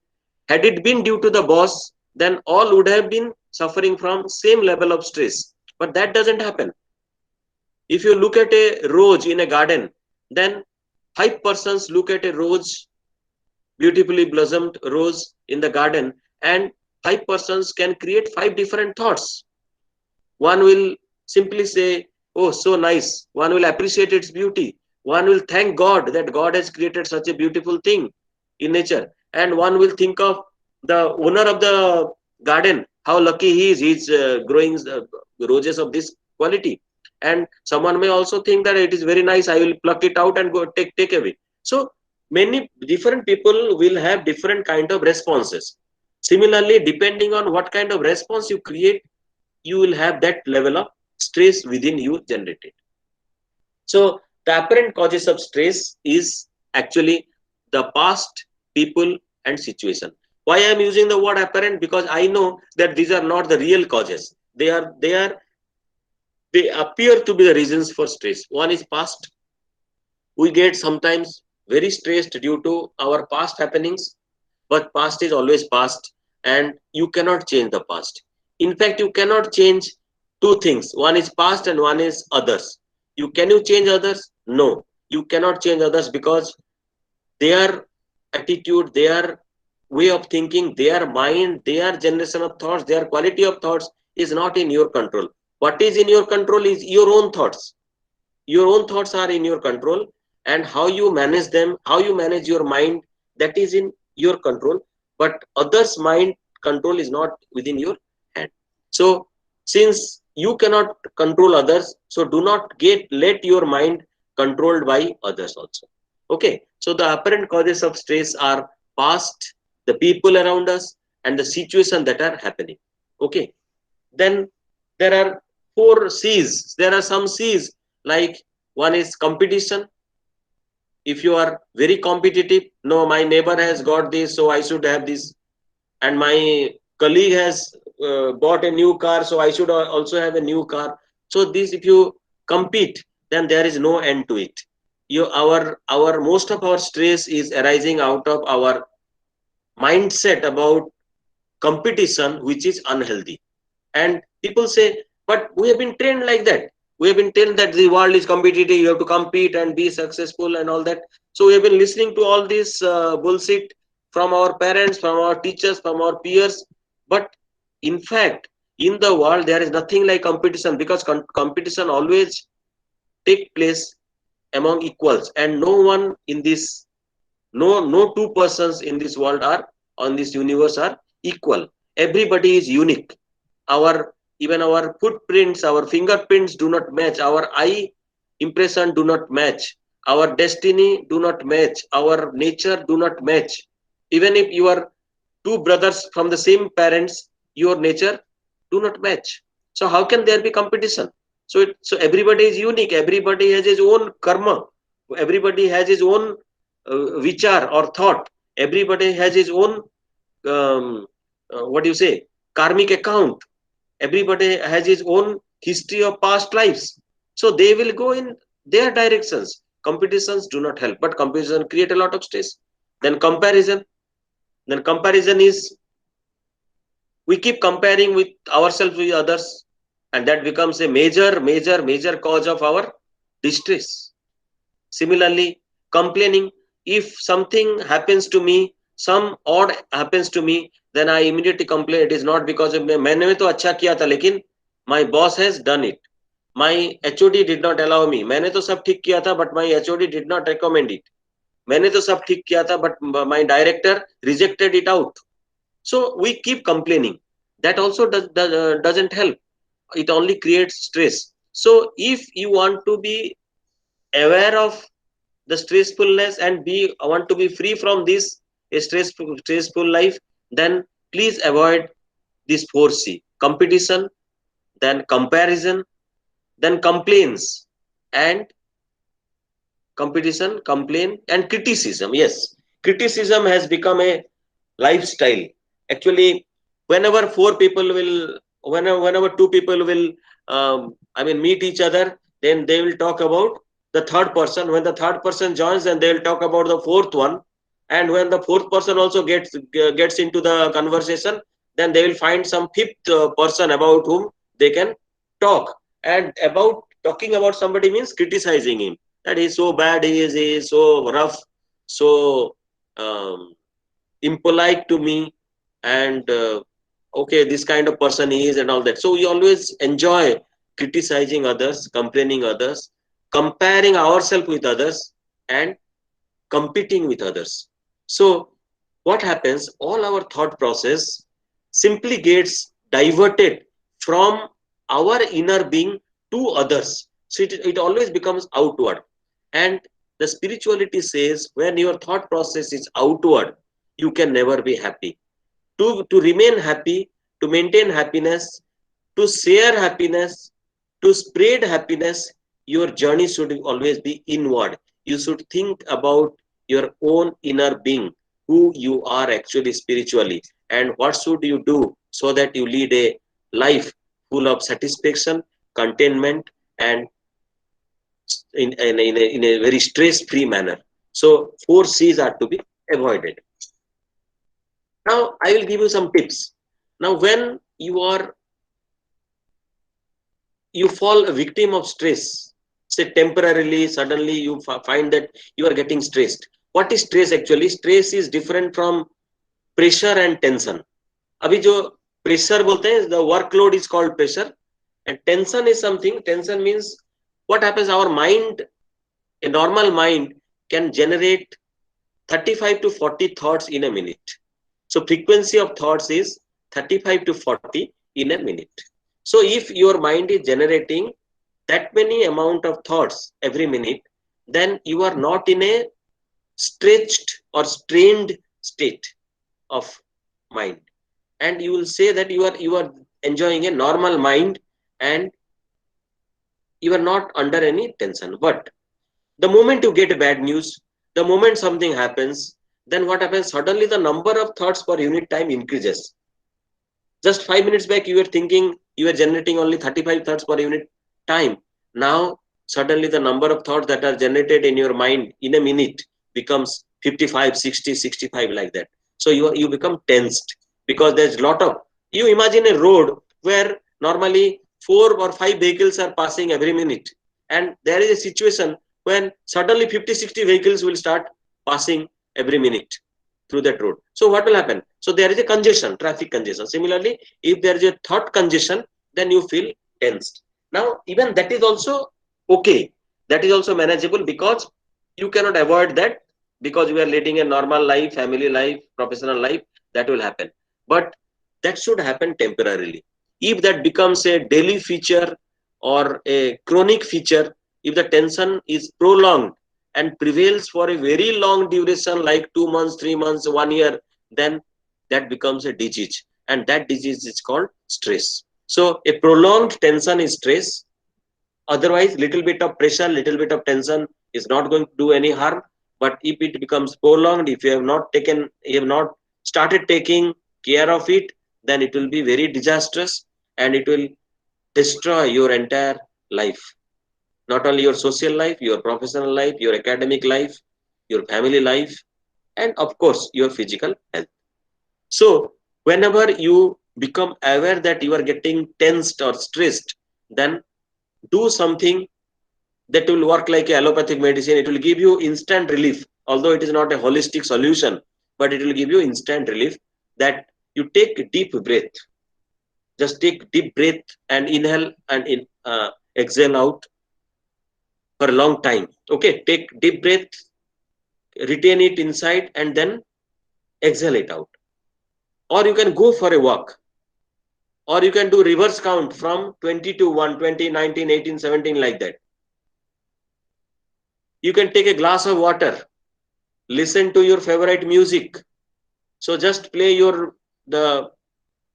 Had it been due to the boss, then all would have been suffering from same level of stress. But that doesn't happen. If you look at a rose in a garden, then 5 persons look at a rose, beautifully blossomed rose in the garden, and 5 persons can create 5 different thoughts. One will simply say, oh, so nice. One will appreciate its beauty. One will thank God that God has created such a beautiful thing in nature. And one will think of the owner of the garden, how lucky he is. He's growing roses of this quality. And someone may also think that it is very nice. I will pluck it out and go take away. So many different people will have different kind of responses. Similarly, depending on what kind of response you create, you will have that level of stress within you generated. So the apparent causes of stress is actually the past, people, and situation. Why I am using the word apparent? Because I know that these are not the real causes. They appear to be the reasons for stress. One is past. We get sometimes very stressed due to our past happenings, but past is always past, and you cannot change the past. In fact, you cannot change two things. One is past and one is others. Can you change others? No, you cannot change others, because their attitude, their way of thinking, their mind, their generation of thoughts, their quality of thoughts is not in your control. What is in your control is your own thoughts. Your own thoughts are in your control, and how you manage them, how you manage your mind, that is in your control. But others' mind control is not within your hand. So since you cannot control others, so do not let your mind controlled by others also. Okay, so the apparent causes of stress are past, the people around us, and the situation that are happening. Okay, then there are 4 C's. There are some C's, like one is competition, If you are very competitive, no, my neighbor has got this, so I should have this, and my colleague has bought a new car, so I should also have a new car. So this, if you compete, then there is no end to it. Our most of our stress is arising out of our mindset about competition, which is unhealthy. And people say, but we have been trained like that. We have been trained that the world is competitive, you have to compete and be successful and all that. So we have been listening to all this bullshit from our parents, from our teachers, from our peers. But in fact, in the world, there is nothing like competition, because competition always take place among equals, and no one in this, no two persons in this world are, on this universe, are equal. Everybody is unique. Our, even our footprints, our fingerprints do not match, our eye impression do not match, our destiny do not match, our nature do not match. Even if you are two brothers from the same parents, your nature do not match. So how can there be competition? So everybody is unique, everybody has his own karma, everybody has his own vichar or thought, everybody has his own what do you say, karmic account, everybody has his own history of past lives. So they will go in their directions. Competitions do not help, but competition create a lot of stress. Then comparison is, we keep comparing with ourselves with others, and that becomes a major cause of our distress. Similarly, complaining, if something happens to me, some odd happens to me, then I immediately complain. It is not because of me. मैंने तो अच्छा किया था, लेकिन my boss has done it. My HOD did not allow me. मैंने तो सब ठीक किया था, but my HOD did not recommend it. मैंने तो सब ठीक किया था, but my director rejected it out. So we keep complaining. That also doesn't help. It only creates stress. So if you want to be aware of the stressfulness and want to be free from this stressful life, then please avoid this 4C: competition, then comparison, then complaints, and competition, complain, and criticism. Yes, criticism has become a lifestyle. Actually, whenever whenever two people will, meet each other, then they will talk about the third person. When the third person joins, then they will talk about the fourth one. And when the fourth person also gets into the conversation, then they will find some fifth person about whom they can talk. And about talking about somebody means criticizing him, that he is so bad, he is so rough, so impolite to me, and okay, this kind of person he is, and all that. So we always enjoy criticizing others, complaining others, comparing ourselves with others, and competing with others. So what happens, all our thought process simply gets diverted from our inner being to others. So it always becomes outward. And the spirituality says, when your thought process is outward, you can never be happy. To remain happy, to maintain happiness, to share happiness, to spread happiness, your journey should always be inward. You should think about your own inner being, who you are actually spiritually, and what should you do so that you lead a life full of satisfaction, contentment, and in a very stress-free manner. So 4Cs are to be avoided. Now I will give you some tips. Now when you fall a victim of stress, say temporarily, suddenly you find that you are getting stressed. What is stress actually? Stress is different from pressure and tension. अभी जो pressure बोलते हैं, the workload is called pressure, and tension is something. Tension means what happens, our mind, a normal mind can generate 35 to 40 thoughts in a minute. So frequency of thoughts is 35 to 40 in a minute. So if your mind is generating that many amount of thoughts every minute, then you are not in a stretched or strained state of mind, and you will say that you are enjoying a normal mind, and you are not under any tension. But the moment you get bad news, the moment something happens, then what happens? Suddenly the number of thoughts per unit time increases. Just 5 minutes back, you were thinking, you were generating only 35 thoughts per unit time. Now, suddenly the number of thoughts that are generated in your mind in a minute becomes 55, 60, 65 like that. So you become tensed because there's a lot of, you imagine a road where normally 4 or 5 vehicles are passing every minute. And there is a situation when suddenly 50, 60 vehicles will start passing every minute through that road. So what will happen? So there is a congestion, traffic congestion. Similarly, if there is a thought congestion, then you feel tensed. Now, even that is also okay. That is also manageable because you cannot avoid that because you are leading a normal life, family life, professional life, that will happen. But that should happen temporarily. If that becomes a daily feature or a chronic feature, if the tension is prolonged and prevails for a very long duration like 2 months, 3 months, 1 year, then that becomes a disease, and that disease is called stress. So a prolonged tension is stress. Otherwise, little bit of pressure, little bit of tension is not going to do any harm. But if it becomes prolonged, if you have not started taking care of it, then it will be very disastrous and it will destroy your entire life. Not only your social life, your professional life, your academic life, your family life, and of course, your physical health. So, whenever you become aware that you are getting tensed or stressed, then do something that will work like allopathic medicine. It will give you instant relief, although it is not a holistic solution, but it will give you instant relief. That you take a deep breath. Just take deep breath and inhale and exhale out for a long time. Okay, take deep breath, retain it inside, and then exhale it out. Or you can go for a walk, or you can do reverse count from 20 to 1, 20, 19, 18, 17, like that. You can take a glass of water, listen to your favorite music. So just play the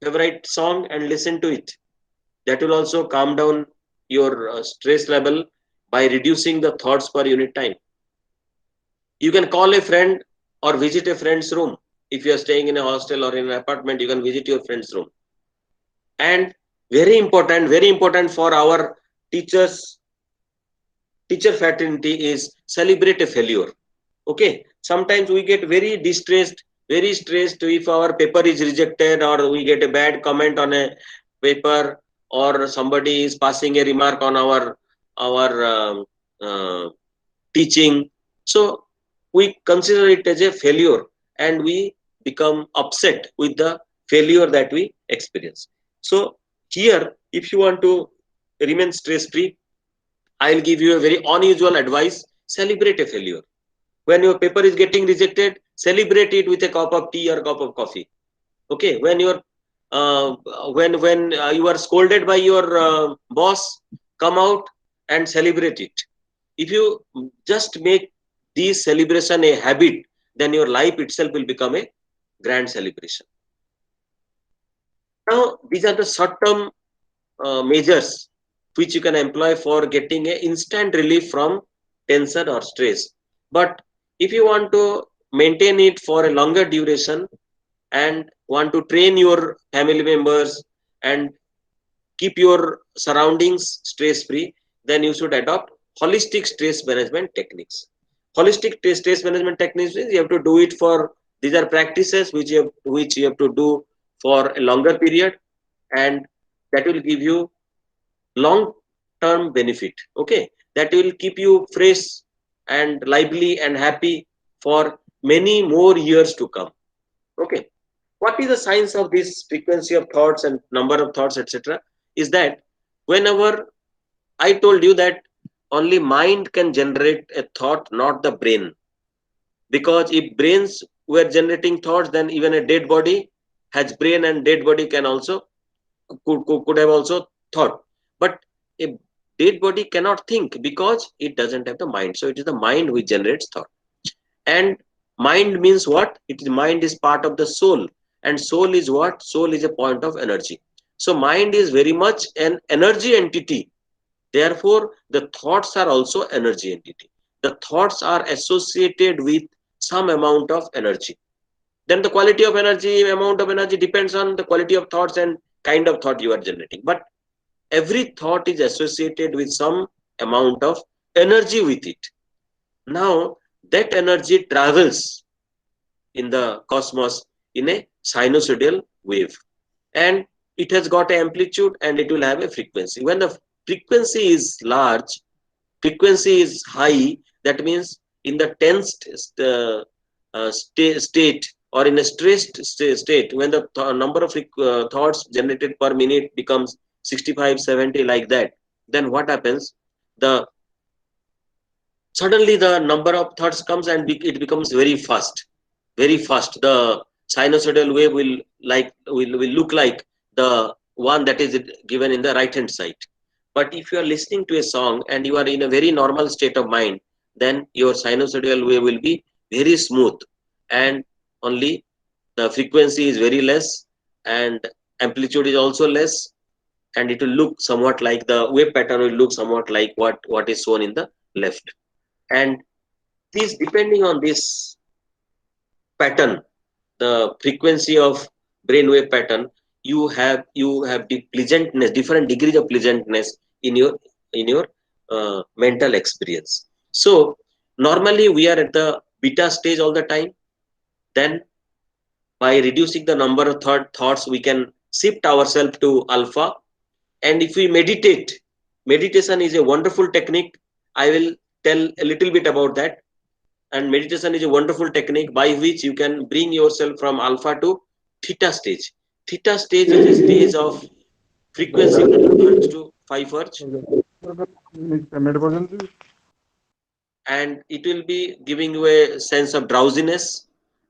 favorite song and listen to it. That will also calm down your stress level by reducing the thoughts per unit time. You can call a friend or visit a friend's room. If you are staying in a hostel or in an apartment, you can visit your friend's room. And very important for our teachers, teacher fraternity is celebrate a failure. Okay, sometimes we get very distressed, very stressed if our paper is rejected or we get a bad comment on a paper or somebody is passing a remark on our teaching. So we consider it as a failure and we become upset with the failure that we experience. So here, if you want to remain stress free, I'll give you a very unusual advice: celebrate a failure. When your paper is getting rejected, celebrate it with a cup of tea or cup of coffee. Okay, when you're when you are scolded by your boss, come out and celebrate it. If you just make this celebration a habit, then your life itself will become a grand celebration. Now, these are the short-term measures which you can employ for getting a instant relief from tension or stress. But if you want to maintain it for a longer duration and want to train your family members and keep your surroundings stress free, then you should adopt holistic stress management techniques. Holistic stress management techniques is you have to do it for, these are practices which you have to do for a longer period, and that will give you long term benefit. Okay, that will keep you fresh and lively and happy for many more years to come. Okay, what is the science of this frequency of thoughts and number of thoughts, etc.? Is that whenever I told you that only mind can generate a thought, not the brain. Because if brains were generating thoughts, then even a dead body has brain, and dead body can also could have also thought. But a dead body cannot think because it doesn't have the mind. So it is the mind which generates thought. And mind means what? It is, mind is part of the soul. And soul is what? Soul is a point of energy. So mind is very much an energy entity. Therefore, the thoughts are also energy entity. the thoughts are associated with some amount of energy. Then the quality of energy, amount of energy depends on the quality of thoughts and kind of thought you are generating. But every thought is associated with some amount of energy with it. Now, that energy travels in the cosmos in a sinusoidal wave, and it has got an amplitude and it will have a frequency. When the frequency is large, frequency is high, that means in the tensed state or in a stressed state, when the number of thoughts generated per minute becomes 65, 70, like that, then what happens? The suddenly the number of thoughts comes and it becomes very fast, very fast. The sinusoidal wave will look like the one that is given in the right hand side. But if you are listening to a song and you are in a very normal state of mind, then your sinusoidal wave will be very smooth, and only the frequency is very less and amplitude is also less, and it will look somewhat like the wave pattern will look somewhat like what is shown in the left. And this, depending on this pattern, the frequency of brainwave pattern, you have the pleasantness, different degrees of pleasantness in your mental experience. So normally we are at the beta stage all the time. Then by reducing the number of thoughts, we can shift ourselves to alpha. And if we meditate, meditation is a wonderful technique. I will tell a little bit about that. And meditation is a wonderful technique by which you can bring yourself from alpha to theta stage. Theta stage is a stage of frequency 1 hertz to 5 hertz, and it will be giving you a sense of drowsiness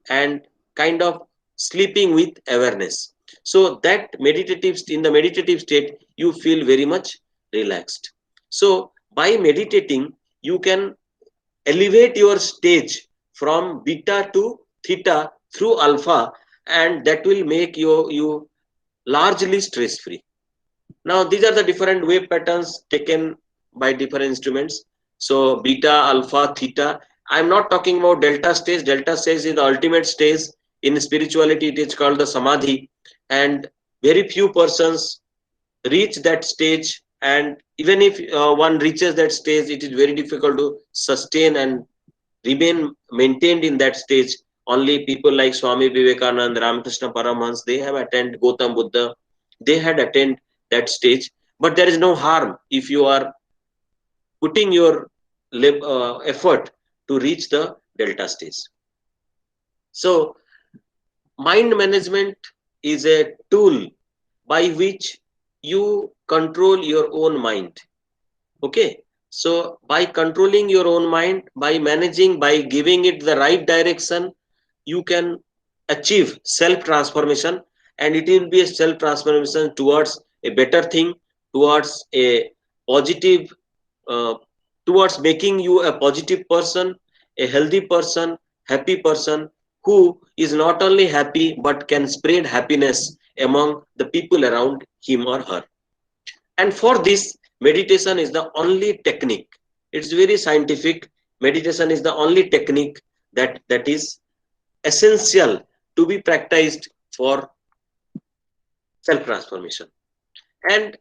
and kind of sleeping with awareness. So that in the meditative state, you feel very much relaxed. So by meditating, you can elevate your stage from beta to theta through alpha, and that will make you largely stress free. Now these are the different wave patterns taken by different instruments. So beta, alpha, theta. I'm not talking about delta stage. Delta stage is the ultimate stage. In spirituality, it is called the samadhi, and very few persons reach that stage. And even if one reaches that stage, it is very difficult to sustain and remain maintained in that stage. Only people like Swami Vivekananda, Ramakrishna Paramhans, they have attained, Gautam Buddha, they had attained that stage. But there is no harm if you are putting your effort to reach the delta stage. So mind management is a tool by which you control your own mind. Okay, so by controlling your own mind, by managing, by giving it the right direction, you can achieve self transformation, and it will be a self transformation towards a better thing, towards a positive, uh, towards making you a positive person, a healthy person, happy person, who is not only happy but can spread happiness among the people around him or her. And for this, meditation is the only technique. It's very scientific. Meditation is the only technique that is essential to be practiced for self transformation. And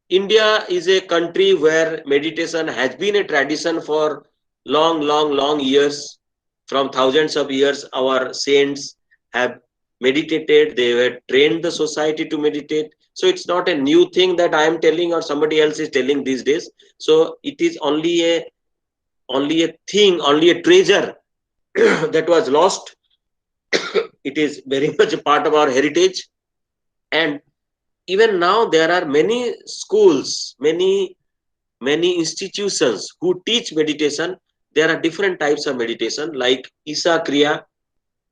India is a country where meditation has been a tradition for long years. From thousands of years, our saints have meditated. They have trained the society to meditate. So it's not a new thing that I am telling or somebody else is telling these days. So it is only a thing, only a treasure that was lost. It is very much a part of our heritage. And even now there are many schools, many institutions who teach meditation. There are different types of meditation like Isa Kriya,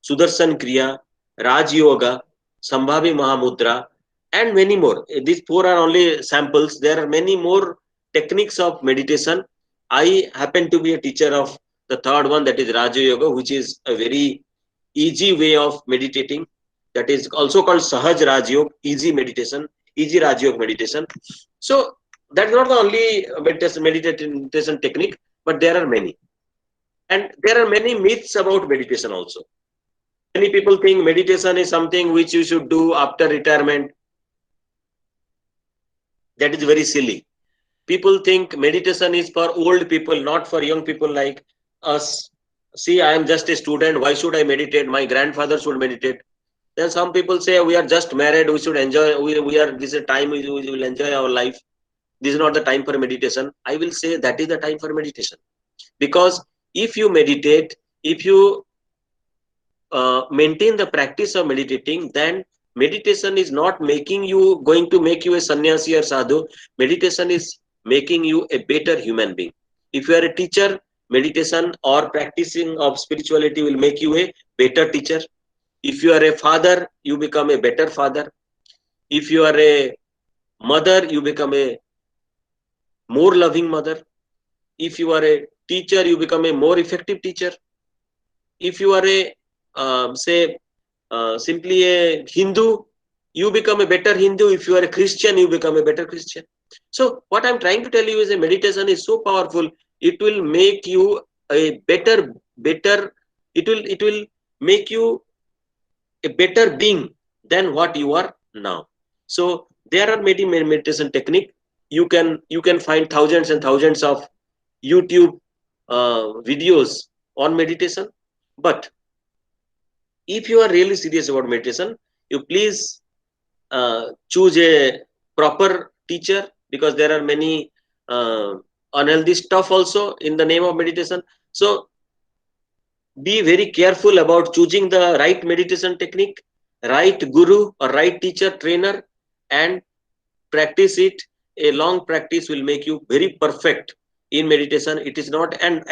Sudarshan Kriya, Raj Yoga, Sambhavi Mahamudra, and many more. These four are only samples. There are many more techniques of meditation. I happen to be a teacher of the third one, that is Raja Yoga, which is a very easy way of meditating. That is also called Sahaj Raj Yoga, easy meditation, easy Raj Yoga meditation. So that's not the only meditation technique, but there are many. And there are many myths about meditation also. Many people think meditation is something which you should do after retirement. That is very silly. People think meditation is for old people, not for young people like us. See, I am just a student. Why should I meditate? My grandfather should meditate. Then some people say we are just married. We should enjoy. We are. This is a time we will enjoy our life. This is not the time for meditation. I will say that is the time for meditation, because if you meditate, if you maintain the practice of meditating, then meditation is not making you going to make you a sannyasi or sadhu. Meditation is making you a better human being. If you are a teacher, meditation or practicing of spirituality will make you a better teacher. If you are a father, you become a better father. If you are a mother, you become a more loving mother. If you are a teacher, you become a more effective teacher. If you are a say simply a Hindu, you become a better Hindu. If you are a Christian, you become a better Christian. So what I'm trying to tell you is a meditation is so powerful. It will make you a better. It will make you a better being than what you are now. So there are many meditation technique. You can find thousands and thousands of YouTube videos on meditation. But if you are really serious about meditation, you please choose a proper teacher, because there are many unhealthy stuff also in the name of meditation. So be very careful about choosing the right meditation technique, right guru or right teacher, trainer, and practice it. A long practice will make you very perfect in meditation. It is not. And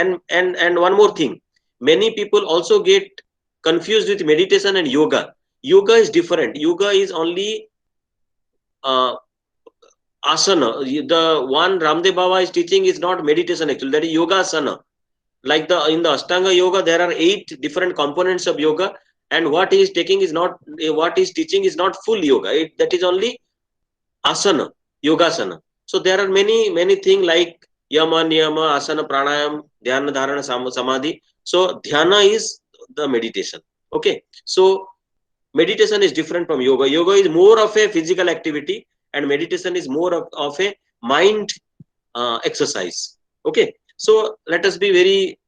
one more thing, many people also get confused with meditation and yoga. Yoga is different. Yoga is only uh, asana. The one Ramdev Baba is teaching is not meditation actually. That is yoga asana. Like in the Ashtanga yoga, there are 8 different components of yoga, and what he is taking is not what he is teaching is not full yoga. That is only asana, yogasana. So there are many things like yama, niyama, asana, pranayam, dhyana, dharana, samadhi. So dhyana is the meditation. Okay. So meditation is different from yoga. Yoga is more of a physical activity, and meditation is more of a mind exercise. Okay. So let us be very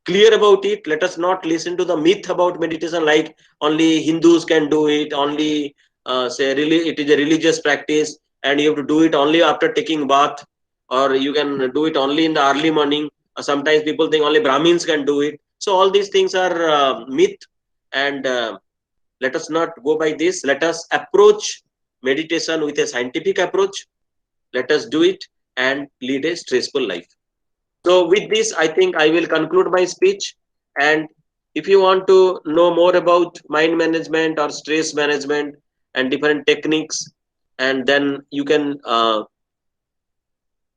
clear about it. Let us not listen to the myth about meditation, like only Hindus can do it, only say really it is a religious practice and you have to do it only after taking bath, or you can do it only in the early morning. Sometimes people think only Brahmins can do it. So all these things are myth, and let us not go by this. Let us approach meditation with a scientific approach. Let us do it and lead a stressful life. So with this, I think I will conclude my speech. And if you want to know more about mind management or stress management and different techniques, and then you can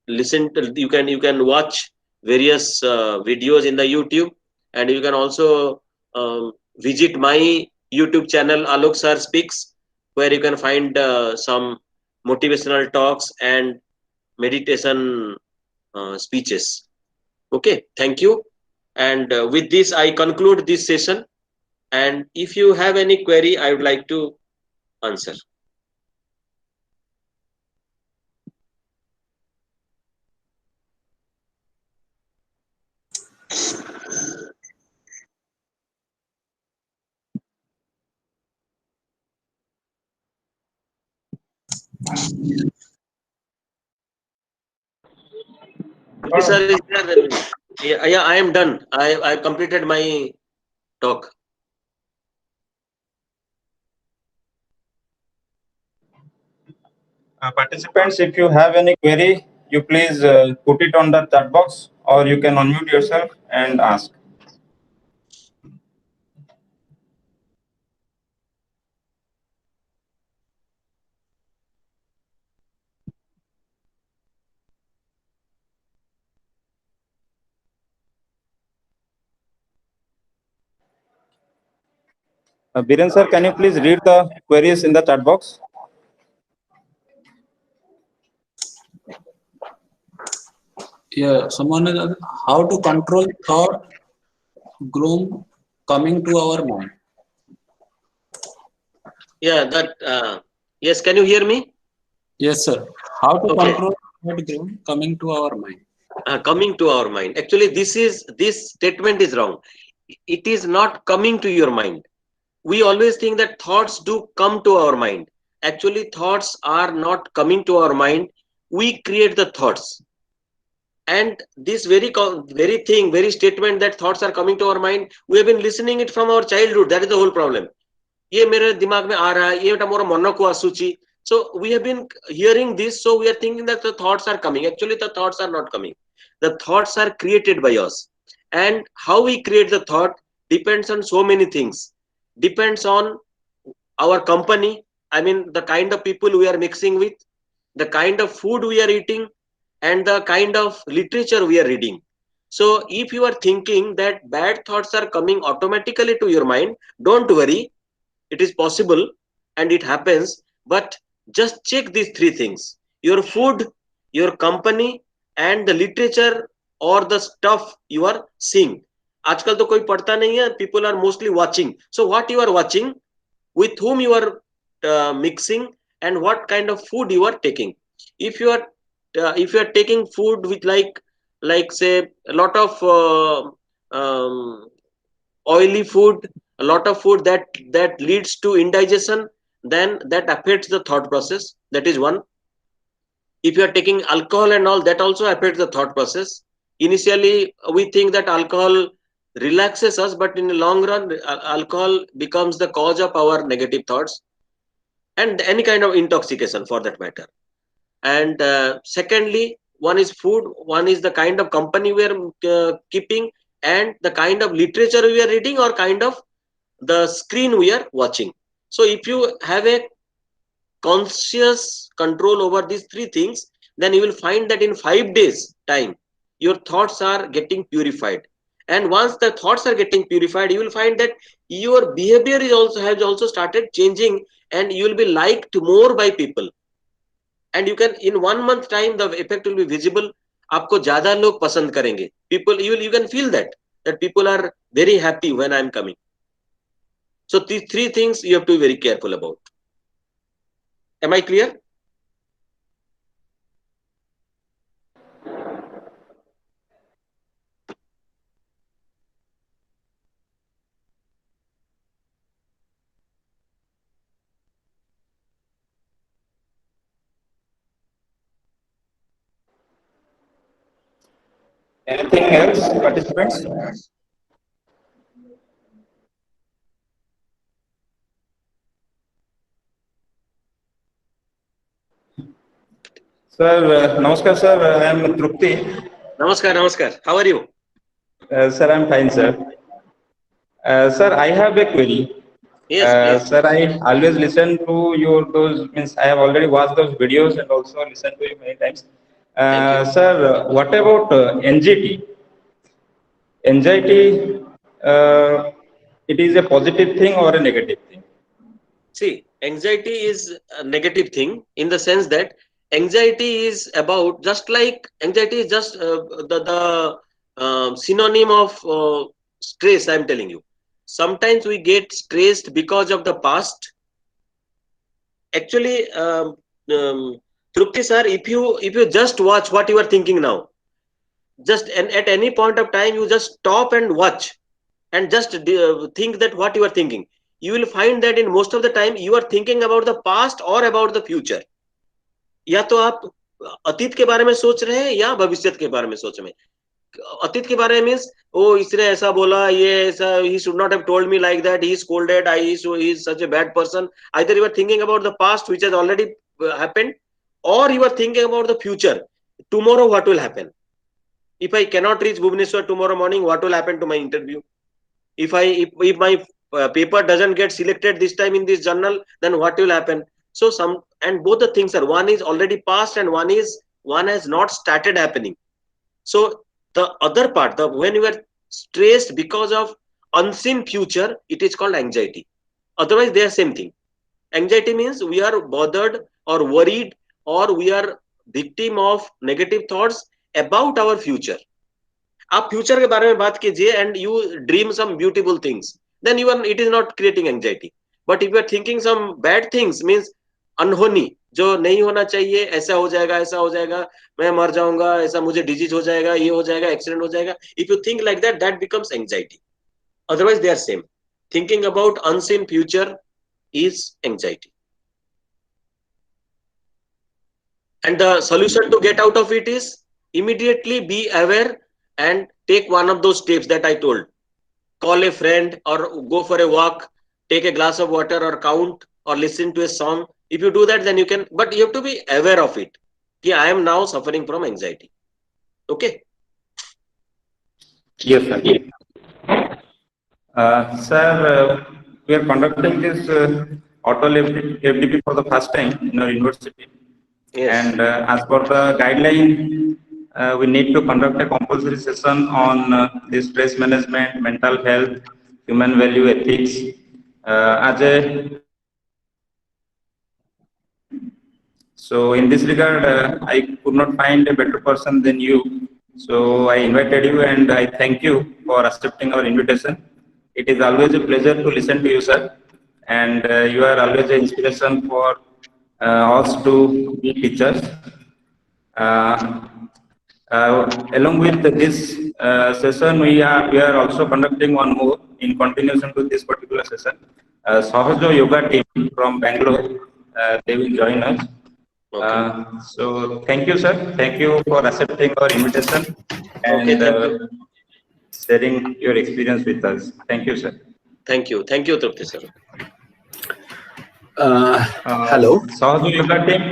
you can watch various videos in the YouTube, and you can also visit my YouTube channel Alok Sir Speaks, where you can find some motivational talks and meditation speeches. Okay, thank you. And with this, I conclude this session. And if you have any query, I would like to answer. Sir, is there, yeah, I am done. I completed my talk. Participants, if you have any query, you please put it on the chat box, or you can unmute yourself and ask. Biren sir, can you please read the queries in the chat box? Yeah, someone is how to control thought gloom coming to our mind? Yeah, that yes, can you hear me? Yes, sir. How to Okay. control that gloom coming to our mind? Coming to our mind. Actually, this statement is wrong. It is not coming to your mind. We always think that thoughts do come to our mind. Actually, thoughts are not coming to our mind. We create the thoughts. And this very statement that thoughts are coming to our mind, we have been listening it from our childhood. That is the whole problem. ये मेरे दिमाग में आ रहा है, ये मोर मन को आसुची. So we have been hearing this, so we are thinking that the thoughts are coming. Actually, the thoughts are not coming. The thoughts are created by us, and how we create the thought depends on so many things. Depends on our company. I mean, the kind of people we are mixing with, the kind of food we are eating, and the kind of literature we are reading. So if you are thinking that bad thoughts are coming automatically to your mind, don't worry. It is possible and it happens, but just check these three things: your food, your company, and the literature or the stuff you are seeing. आजकल तो कोई पढ़ता नहीं है. People are mostly watching. So what you are watching, with whom you are mixing, and what kind of food you are taking. If you are taking food with like say a lot of um, oily food, a lot of food that leads to indigestion, then that affects the thought process. That is one. If you are taking alcohol and all, that also affects the thought process. Initially we think that alcohol relaxes us, but in the long run alcohol becomes the cause of our negative thoughts, and any kind of intoxication for that matter. And secondly, one is food, one is the kind of company we are keeping, and the kind of literature we are reading, or kind of the screen we are watching. So if you have a conscious control over these three things, then you will find that in 5 days time your thoughts are getting purified. And once the thoughts are getting purified, you will find that your behavior is also has also started changing, and you will be liked more by people. And you can, in 1 month time, the effect will be visible. आपको ज्यादा लोग पसंद करेंगे. People, you can feel that people are very happy when I am coming. So these three things you have to be very careful about. Am I clear? Anything else, participants? Sir, namaskar, sir. I am Trupti. Namaskar. How are you? Sir, I am fine, sir. Sir, I have a query. Yes, please. Sir, I always listen to your those means I have already watched those videos and also listened to you many times. Thank you. Sir, what about anxiety? Anxiety, it is a positive thing or a negative thing? See, anxiety is a negative thing in the sense that anxiety is about, just like anxiety is just the synonym of stress. I am telling you. Sometimes we get stressed because of the past. Actually, Trupti sir, if you just watch what you are thinking now, just and at any point of time you just stop and watch, and just think that what you are thinking, you will find that in most of the time you are thinking about the past or about the future. या तो आप अतीत के बारे में सोच रहे हैं या भविष्य के बारे में सोच रहे हैं. अतीत के बारे में मीन्स, ओ इसने ऐसा बोला, ये ऐसा, he should not have told me like that, he is scolded, he is such a bad person. Either you are thinking about the past which has already happened, or you are thinking about the future. Tomorrow what will happen? If I cannot reach Bhubaneswar tomorrow morning, what will happen to my interview? If my paper doesn't get selected this time in this journal, then what will happen? So and both the things are, one is already past and one has not started happening. So the other part, when you are stressed because of unseen future, it is called anxiety. Otherwise they are same thing. Anxiety means we are bothered or worried, or we are victim of negative thoughts about our future. आप future के बारे में बात कीजिए and you dream some beautiful things, then you are, it is not creating anxiety. But if you are thinking some bad things, means अनहोनी, जो नहीं होना चाहिए, ऐसा हो जाएगा, ऐसा हो जाएगा, मैं मर जाऊंगा, ऐसा मुझे डिजीज हो जाएगा, ये हो जाएगा, एक्सीडेंट हो जाएगा. If you think like that, that becomes anxiety. Otherwise they are same. Thinking about unseen future is anxiety, and the solution to get out of it is immediately be aware and take one of those steps that I told. Call a friend or go for a walk, take a glass of water or count or listen to a song. If you do that, then you can, but you have to be aware of it. Okay, I am now suffering from anxiety. Okay. Yes, sir. Sir, we are conducting this auto FDP for the first time in our university. Yes. And as per the guideline, we need to conduct a compulsory session on the stress management, mental health, human value ethics. As a So in this regard, I could not find a better person than you. So I invited you and I thank you for accepting our invitation. It is always a pleasure to listen to you, sir. And you are always an inspiration for us to be teachers. Along with this session, we are also conducting one more in continuation to this particular session. Sahaja yoga team from Bangalore, they will join us. Okay. So thank you, sir. Thank you for accepting our invitation and sharing your experience with us. Thank you, sir. Thank you, Trupti sir. Hello. Sahaja yoga team,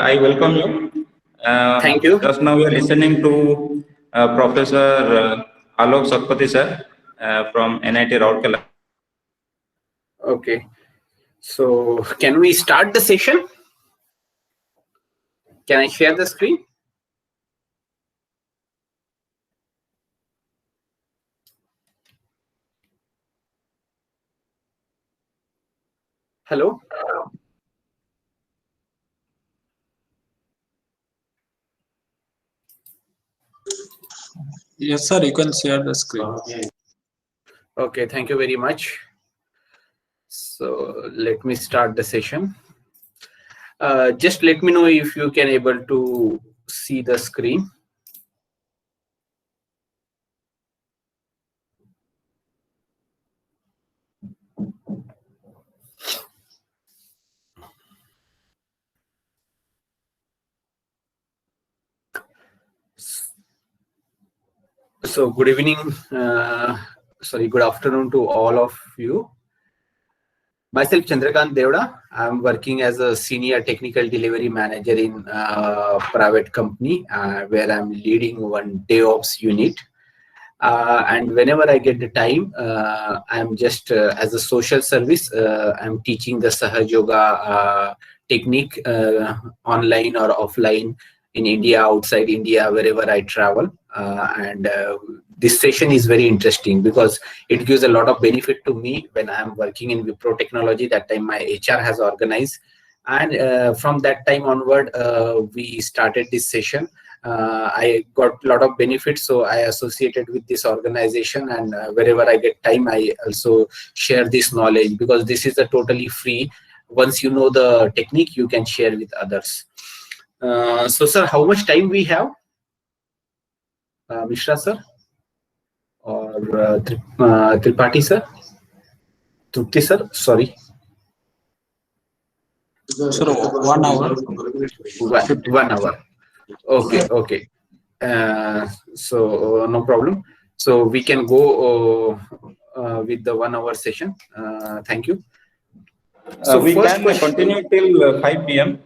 I welcome you. Thank you. Just now we are listening to Professor Alok Satapathy sir from NIT Rourkela. Okay. So can we start the session? Can I share the screen? Hello? Yes, sir, you can share the screen. Okay, thank you very much. So let me start the session. Just let me know if you can able to see the screen. So good evening, good afternoon to all of you. Myself, Chandrakant Deoda. I'm working as a senior technical delivery manager in a private company where I'm leading one DevOps unit. And whenever I get the time, I'm just as a social service, I'm teaching the Sahaja yoga technique online or offline in India, outside India, wherever I travel. And this session is very interesting because it gives a lot of benefit to me when I'm working in Wipro Technology. That time my HR has organized. And from that time onward, we started this session. I got a lot of benefits, so I associated with this organization, and wherever I get time, I also share this knowledge because this is a totally free. Once you know the technique, you can share with others. So, sir, how much time we have? Mishra, sir? Or Tripathi, sir? Trupti, sir? Sorry. Sir, 1 hour. 1 hour. Okay. So no problem. So we can go with the 1 hour session. Thank you. So we can continue till 5 p.m.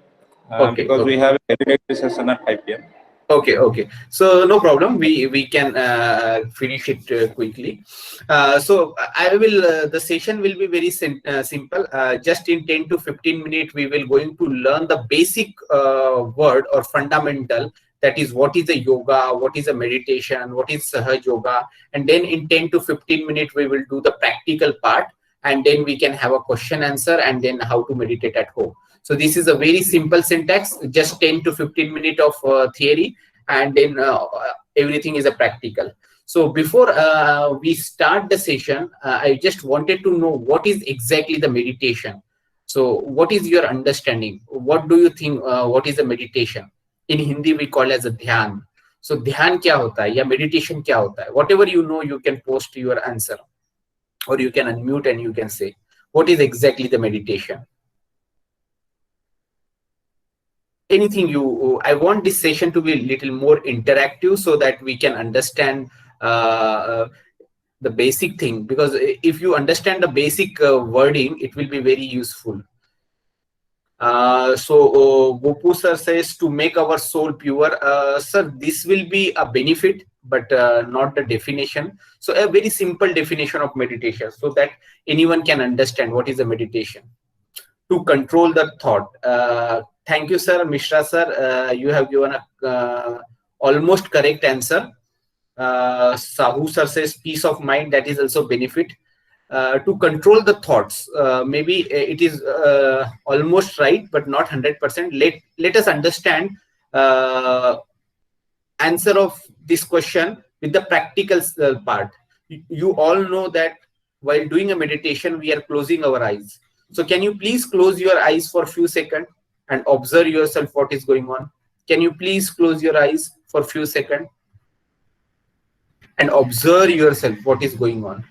Because we have a valedictory session at 5 p.m. Okay. So no problem. We can finish it quickly. So I will. The session will be very simple. Just in 10 to 15 minutes, we will going to learn the basic word or fundamental. That is, what is a yoga, what is a meditation, what is Sahaja yoga, and then in 10 to 15 minutes, we will do the practical part, and then we can have a question answer, and then how to meditate at home. So this is a very simple syntax, just 10 to 15 minutes of theory, and then everything is a practical. So before we start the session, I just wanted to know what is exactly the meditation. So what is your understanding? What do you think? What is a meditation? In Hindi we call as a dhyan. So dhyan kya hota hai? Ya meditation kya hota hai? Whatever you know, you can post your answer, or you can unmute and you can say what is exactly the meditation. Anything you, I want this session to be a little more interactive so that we can understand the basic thing, because if you understand the basic wording, it will be very useful. Gopu sir says to make our soul pure. Sir, this will be a benefit, but not the definition. So a very simple definition of meditation so that anyone can understand what is a meditation. To control the thought. Thank you, sir. Mishra sir, you have given a almost correct answer. Sahu sir says peace of mind, that is also benefit. To control the thoughts, maybe it is almost right, but not 100%. Let us understand answer of this question with the practical part. You all know that while doing a meditation, we are closing our eyes. So can you please close your eyes for a few seconds and observe yourself what is going on? Can you please close your eyes for a few seconds and observe yourself what is going on?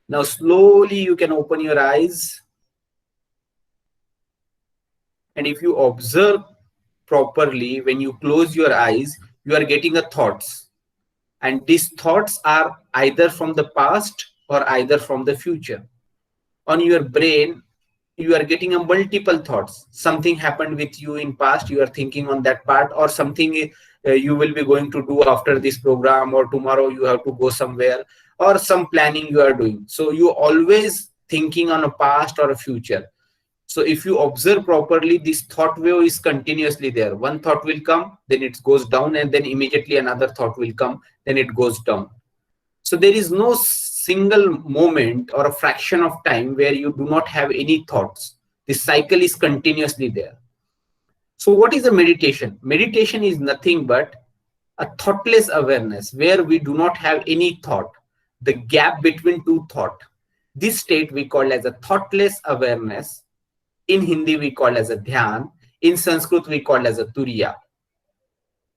Now slowly you can open your eyes, and if you observe properly, when you close your eyes, you are getting a thoughts, and these thoughts are either from the past or either from the future. On your brain, you are getting a multiple thoughts. Something happened with you in past, you are thinking on that part, or something you will be going to do after this program, or tomorrow you have to go somewhere, or some planning you are doing. So you always thinking on a past or a future. So if you observe properly, this thought wave is continuously there. One thought will come, then it goes down, and then immediately another thought will come, then it goes down. So there is no single moment or a fraction of time where you do not have any thoughts. This cycle is continuously there. So what is a meditation? Meditation is nothing but a thoughtless awareness where we do not have any thought, the gap between two thoughts. This state we call as a thoughtless awareness. In Hindi we call as a dhyan. In Sanskrit we call as a turiya.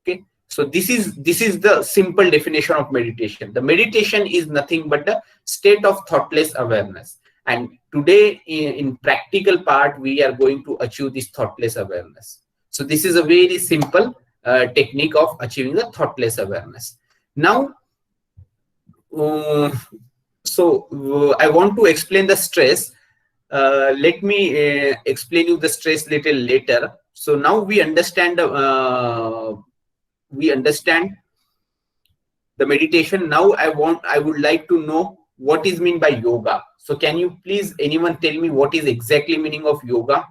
Okay, so this is the simple definition of meditation. The meditation is nothing but the state of thoughtless awareness. And today in practical part, we are going to achieve this thoughtless awareness. So this is a very simple technique of achieving the thoughtless awareness. Now, I want to explain the stress. Let me explain you the stress little later. So now we understand the meditation. Now I would like to know what is meant by yoga. So can you please anyone tell me what is exactly meaning of yoga?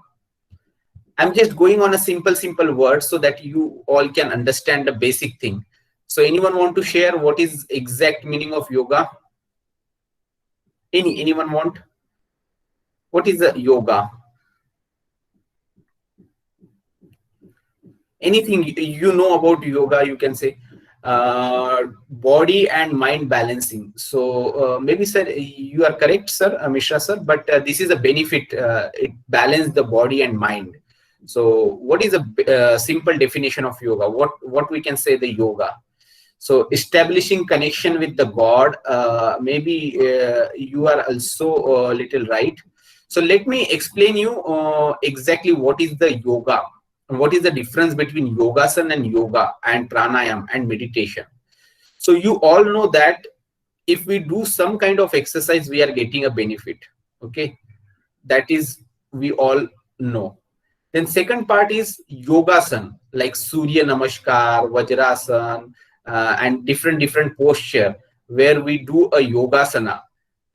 I'm just going on a simple word so that you all can understand the basic thing. So anyone want to share what is exact meaning of yoga? Anyone want? What is the yoga? Anything you know about yoga, you can say. Body and mind balancing. So maybe sir, you are correct, sir, Mishra sir, but this is a benefit. It balances the body and mind. So what is a simple definition of yoga? What we can say the yoga? So establishing connection with the God. Maybe you are also a little right. So let me explain you exactly what is the yoga. What is the difference between yogasana and yoga and pranayam and meditation? So you all know that if we do some kind of exercise, we are getting a benefit. Okay, that is we all know. Then second part is yogasana, like Surya Namaskar, Vajrasan, and different posture where we do a yogasana.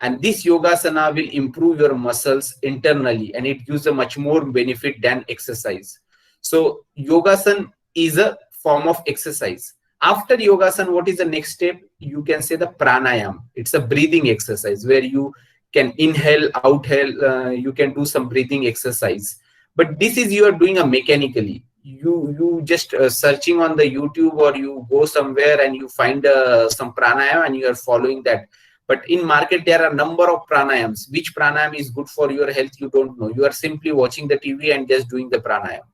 And this yogasana will improve your muscles internally, and it gives a much more benefit than exercise. So yogasana is a form of exercise, After yogasana, what is the next step? You can say the pranayam. It's a breathing exercise where you can inhale, outhale, you can do some breathing exercise. But this is you are doing a mechanically. You just searching on the YouTube, or you go somewhere and you find some pranayam and you are following that. But in market, there are a number of pranayams. Which pranayam is good for your health, you don't know. You are simply watching the TV and just doing the pranayam.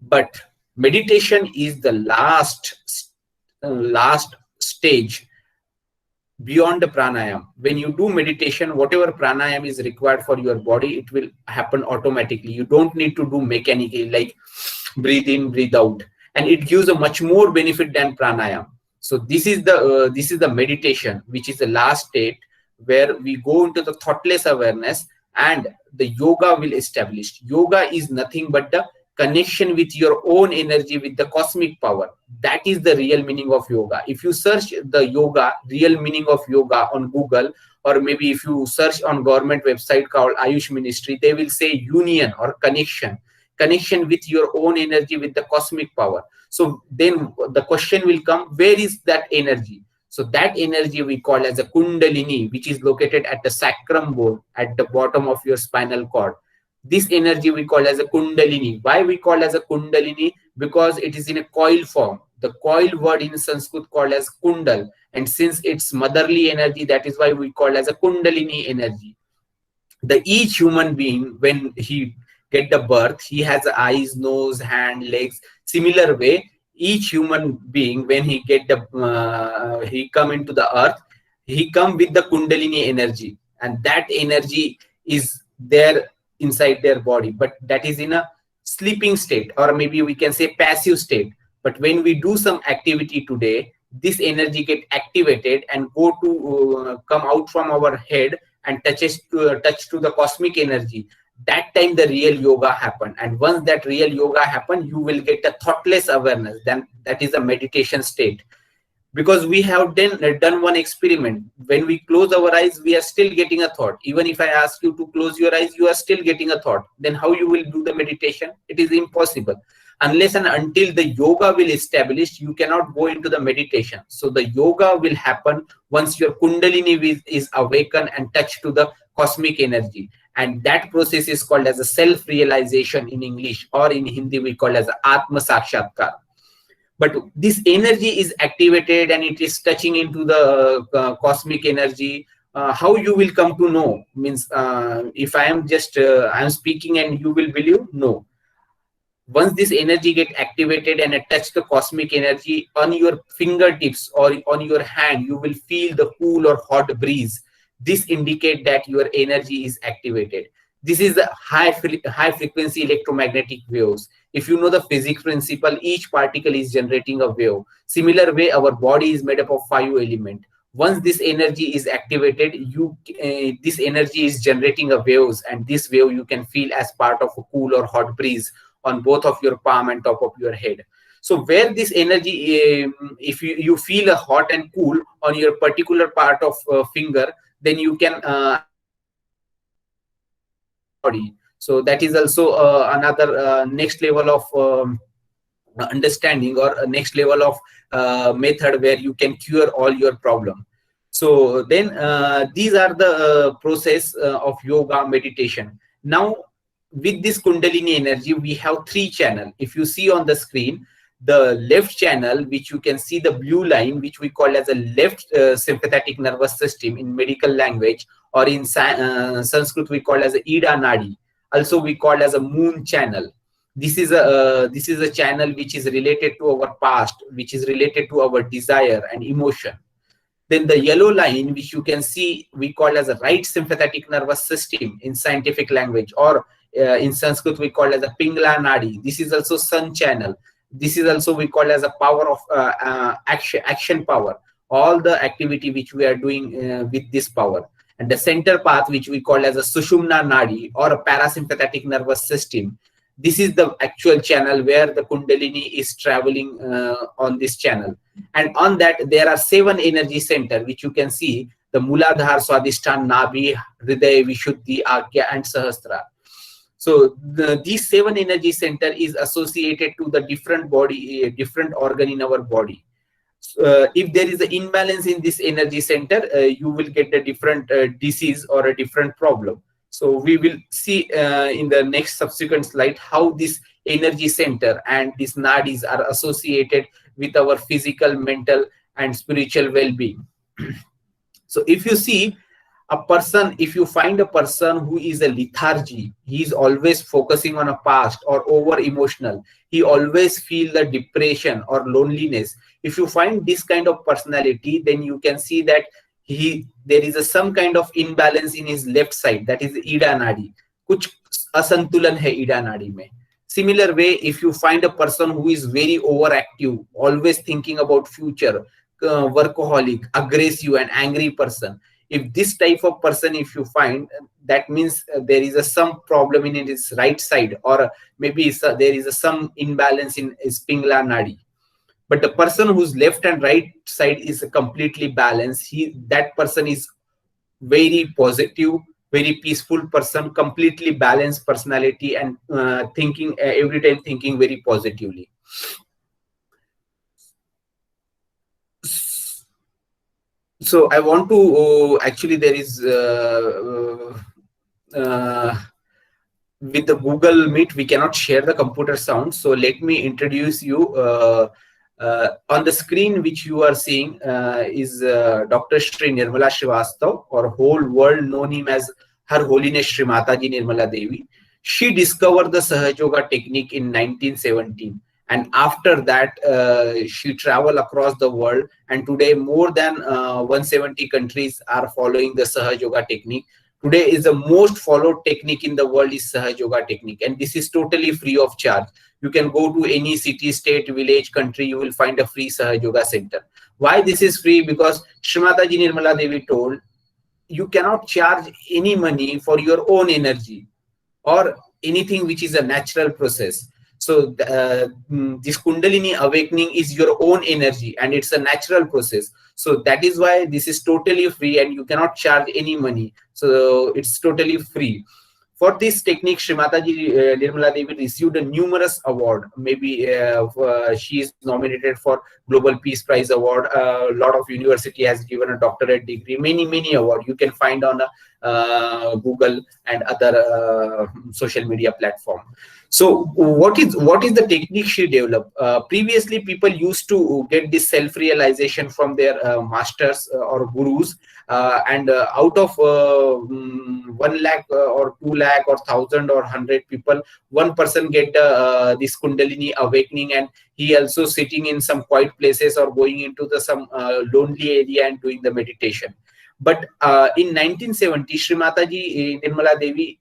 But meditation is the last stage beyond the pranayam. When you do meditation, whatever pranayam is required for your body, it will happen automatically. You don't need to do mechanically, like breathe in, breathe out, and it gives a much more benefit than pranayam. So this is the meditation, which is the last state where we go into the thoughtless awareness, and the yoga will establish. Yoga is nothing but the connection with your own energy, with the cosmic power. That is the real meaning of yoga. If you search the yoga, real meaning of yoga on Google, or maybe if you search on government website called Ayush Ministry, they will say union or connection with your own energy, with the cosmic power. So then the question will come, where is that energy? So that energy we call as a kundalini, which is located at the sacrum bone at the bottom of your spinal cord. This energy we call as a kundalini. Why we call as a kundalini? Because it is in a coil form. The coil word in Sanskrit called as kundal, and since it's motherly energy, that is why we call as a kundalini energy. Each human being, when he get the birth, he has eyes, nose, hand, legs. Similar way, each human being, when he get the he come into the earth, he come with the kundalini energy, and that energy is there inside their body, but that is in a sleeping state, or maybe we can say passive state. But when we do some activity today, this energy get activated and go to come out from our head and touch to the cosmic energy. That time the real yoga happen, and once that real yoga happen, you will get a thoughtless awareness. Then that is a meditation state. Because we have done one experiment. When we close our eyes, we are still getting a thought. Even if I ask you to close your eyes, you are still getting a thought. Then how you will do the meditation? It is impossible. Unless and until the yoga will establish, you cannot go into the meditation. So the yoga will happen once your kundalini is awakened and touched to the cosmic energy. And that process is called as a self-realization in English, or in Hindi we call as Atma Sakshatkar. But this energy is activated and it is touching into the cosmic energy. How you will come to know? Means if I am just I am speaking and you will believe? No. Once this energy get activated and it touch the cosmic energy on your fingertips or on your hand, you will feel the cool or hot breeze. This indicate that your energy is activated. This is the high frequency electromagnetic waves. If you know the physics principle, each particle is generating a wave. Similar way, our body is made up of 5 elements. Once this energy is activated, this energy is generating a waves, and this wave you can feel as part of a cool or hot breeze on both of your palm and top of your head. So where this energy, if you feel a hot and cool on your particular part of finger, then you can body. So that is also another next level of understanding, or a next level of method where you can cure all your problem. So then these are the process of yoga meditation. Now with this kundalini energy, we have 3 channels. If you see on the screen, the left channel, which you can see the blue line, which we call as a left sympathetic nervous system in medical language, or in Sanskrit we call as a Ida Nadi. Also we call as a moon channel. This is a channel which is related to our past, which is related to our desire and emotion. Then the yellow line, which you can see, we call as a right sympathetic nervous system in scientific language, or in Sanskrit we call as a Pingla Nadi. This is also sun channel. This is also we call as a power of action power. All the activity which we are doing with this power. And the center path, which we call as a Sushumna Nadi, or a parasympathetic nervous system. This is the actual channel where the Kundalini is traveling on this channel. And on that, there are 7 energy centers, which you can see: the Muladhara, Swadhisthana, Nabhi, Hriday, Vishuddhi, Agya, and Sahasrara. So these 7 energy center is associated to the different body, different organ in our body. If there is an imbalance in this energy center, you will get a different disease or a different problem. So we will see in the next subsequent slide how this energy center and these nadis are associated with our physical, mental, and spiritual well-being. So if you see a person, if you find a person who is a lethargy, he is always focusing on a past or over emotional, he always feel the depression or loneliness. If you find this kind of personality, then you can see that there is some kind of imbalance in his left side, that is ida nadi. Kuch asantulan hai ida nadi mein. Similar way, if you find a person who is very overactive, always thinking about future, workaholic, aggressive and angry person, if this type of person, if you find, that means there is some problem in his right side, or maybe there is some imbalance in his pingla nadi. But the person whose left and right side is completely balanced, that person is very positive, very peaceful person, completely balanced personality, and thinking every time thinking very positively. So I want to actually, there is with the Google Meet we cannot share the computer sound, so let me introduce you. On the screen which you are seeing is Dr. Shri Nirmala Srivastav, or whole world known him as Her Holiness Shri Mataji Nirmala Devi. She discovered the Sahaja Yoga technique in 1917, and after that she traveled across the world, and today more than 170 countries are following the Sahaja Yoga technique. Today is the most followed technique in the world is Sahaja Yoga technique, and this is totally free of charge. You can go to any city, state, village, country, you will find a free Sahaja Yoga center. Why this is free? Because Srimataji Nirmala Devi told, you cannot charge any money for your own energy or anything which is a natural process. So this Kundalini awakening is your own energy and it's a natural process. So that is why this is totally free and you cannot charge any money. So it's totally free. For this technique, Srimataji Nirmala Devi received a numerous award. Maybe she is nominated for Global Peace Prize Award. A lot of university has given a doctorate degree. Many awards you can find on Google and other social media platform. So what is the technique she developed? Previously, people used to get this self-realization from their masters or gurus, and out of 1 lakh or 2 lakh or 1,000 or 100 people, one person get this Kundalini awakening, and he also sitting in some quiet places or going into some lonely area and doing the meditation. But in 1970, Srimataji Nirmala Devi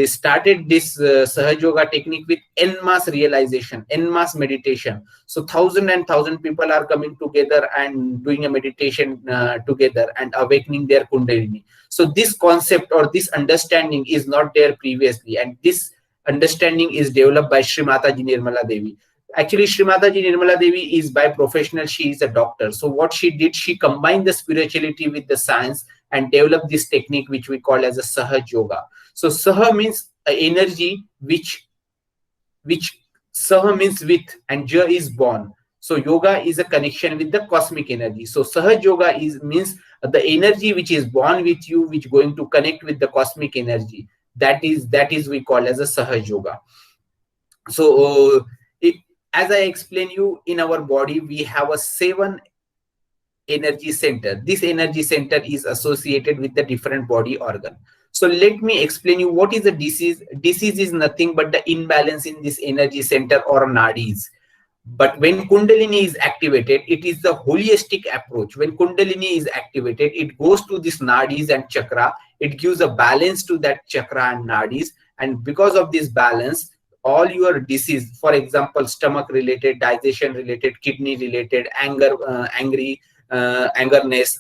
started this Sahaja Yoga technique with en masse realization, en masse meditation. So 1,000 people are coming together and doing a meditation together and awakening their Kundalini. So this concept or this understanding is not there previously, and this understanding is developed by Srimataji Nirmala Devi. Actually, Srimataji Nirmala Devi is by professional, she is a doctor. So what she did, she combined the spirituality with the science and developed this technique which we call as a Sahaja Yoga. So Saha means energy which Saha means with, and Ja is born. So yoga is a connection with the cosmic energy. So Sahaja Yoga means the energy which is born with you, which going to connect with the cosmic energy. That is we call as a Sahaja Yoga. So as I explained you, in our body we have a 7 energy center. This energy center is associated with the different body organ. So let me explain you what is the disease. Disease is nothing but the imbalance in this energy center or nadis. But when Kundalini is activated, it is the holistic approach. When Kundalini is activated, it goes to this nadis and chakra. It gives a balance to that chakra and nadis. And because of this balance, all your disease, for example, stomach related, digestion related, kidney related, angerness,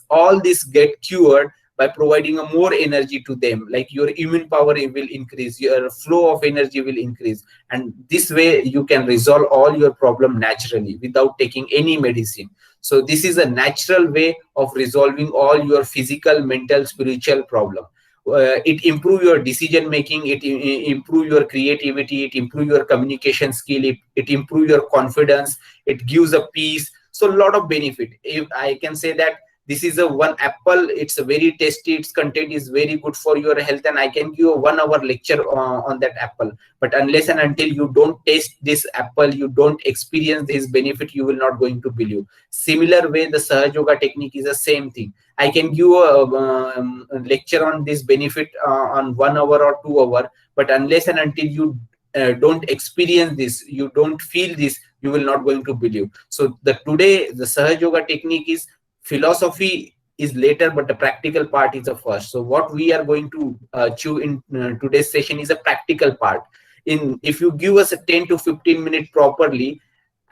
all this get cured by providing a more energy to them. Like your immune power will increase, your flow of energy will increase, and this way you can resolve all your problem naturally without taking any medicine. So this is a natural way of resolving all your physical, mental, spiritual problem. it improve your decision making, it improve your creativity, it improve your communication skill, it improve your confidence, it gives a peace. So a lot of benefit. If I can say that this is a one apple, it's a very tasty, its content is very good for your health, and I can give a 1 hour lecture on that apple. But unless and until you don't taste this apple, you don't experience this benefit, you will not going to believe. Similar way, the Sahaja Yoga technique is the same thing. I can give a lecture on this benefit on 1 hour or 2 hours, but unless and until you don't experience this, you don't feel this, you will not going to believe. So today the Sahaja Yoga technique is philosophy is later, but the practical part is the first. So what we are going to chew in today's session is a practical part. If you give us a 10 to 15 minutes properly,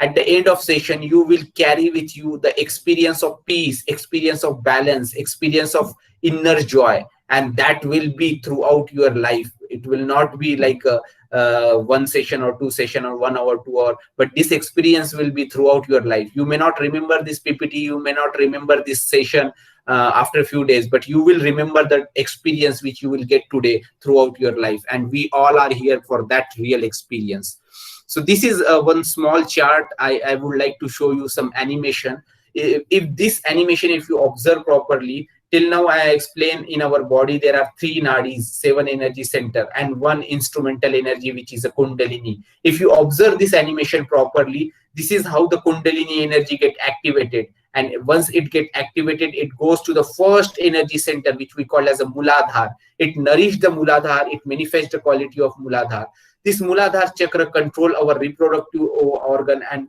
at the end of session, you will carry with you the experience of peace, experience of balance, experience of inner joy, and that will be throughout your life. It will not be like one session or 2 session or 1 hour, 2 hour, but this experience will be throughout your life. You may not remember this PPT, you may not remember this session after a few days, but you will remember the experience which you will get today throughout your life, and we all are here for that real experience. So this is one small chart. I would like to show you some animation. If this animation, if you observe properly, till now I explained in our body there are 3 nadis, 7 energy center, and 1 instrumental energy, which is a kundalini. If you observe this animation properly, this is how the kundalini energy get activated. And once it get activated, it goes to the first energy center, which we call as a Muladhar. It nourishes the Muladhar, it manifests the quality of Muladhar. This Muladhar chakra control our reproductive organ and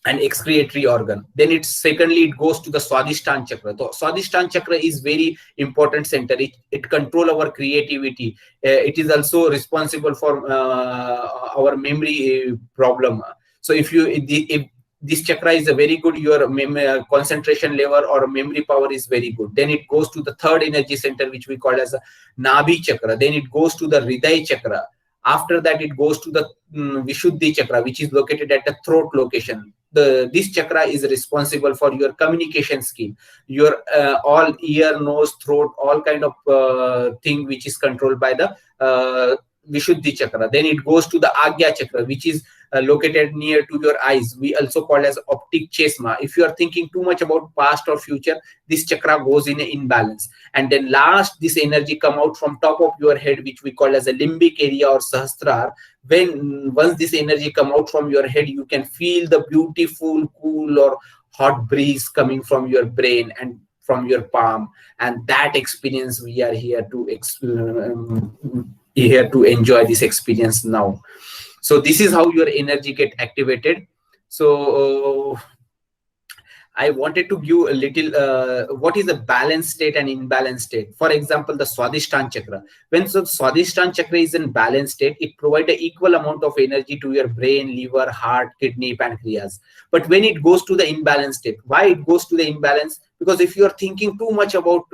and excretory organ. Then secondly, it goes to the Swadhisthana chakra. The Swadhisthana chakra is very important center. It control our creativity. It is also responsible for our memory problem. So if this chakra is a very good, your concentration level or memory power is very good. Then it goes to the third energy center, which we call as a Nabhi chakra. Then it goes to the Hriday chakra. After that, it goes to the Vishuddhi chakra, which is located at the throat location. This chakra is responsible for your communication skill, your all ear, nose, throat, all kind of thing which is controlled by the Vishuddhi chakra. Then it goes to the Agya chakra, which is located near to your eyes. We also call as optic chesma. If you are thinking too much about past or future, this chakra goes in an imbalance. And then last, this energy come out from top of your head, which we call as a limbic area or sahasrara. Once this energy come out from your head, you can feel the beautiful, cool or hot breeze coming from your brain and from your palm. And that experience, we are here to enjoy this experience now. So this is how your energy get activated. So I wanted to give a little what is a balanced state and imbalanced state. For example, the Swadhisthana chakra. When the Swadhisthana chakra is in balanced state, it provides an equal amount of energy to your brain, liver, heart, kidney, pancreas. But when it goes to the imbalanced state, why it goes to the imbalance? Because if you are thinking too much about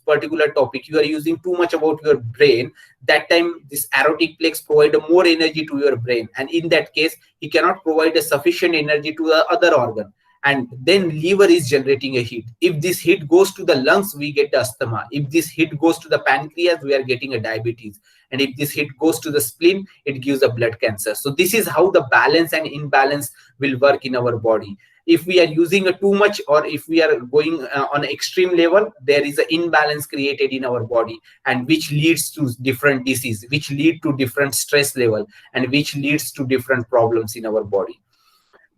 particular topic, you are using too much about your brain, that time this aortic plex provide more energy to your brain. And in that case, he cannot provide a sufficient energy to the other organ. And then liver is generating a heat. If this heat goes to the lungs, we get asthma. If this heat goes to the pancreas, we are getting a diabetes. And if this heat goes to the spleen, it gives a blood cancer. So this is how the balance and imbalance will work in our body. If we are using too much, or if we are going on an extreme level, there is an imbalance created in our body, and which leads to different disease, which lead to different stress level, and which leads to different problems in our body.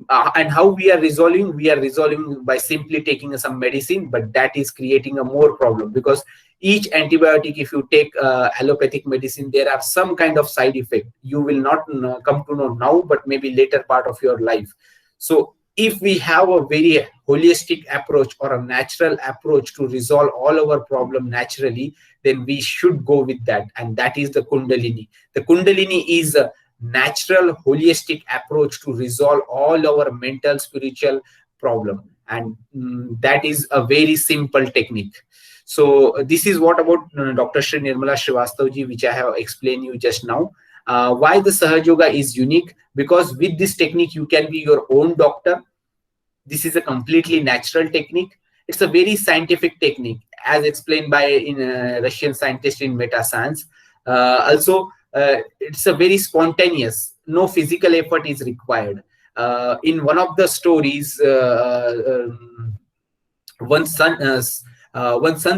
And how we are resolving? We are resolving by simply taking some medicine, but that is creating a more problem, because each antibiotic, if you take allopathic medicine, there are some kind of side effect. You will not come to know now, but maybe later part of your life. So if we have a very holistic approach or a natural approach to resolve all our problem naturally, then we should go with that. And that is the Kundalini. The Kundalini is a natural holistic approach to resolve all our mental, spiritual problem. And that is a very simple technique. So this is what about Dr. Shri Nirmala Srivastava, which I have explained you just now. Why the Sahaja Yoga is unique? Because with this technique, you can be your own doctor. This is a completely natural technique. It's a very scientific technique, as explained by Russian scientist in meta science. Also, it's a very spontaneous, no physical effort is required. In one of the stories, one sant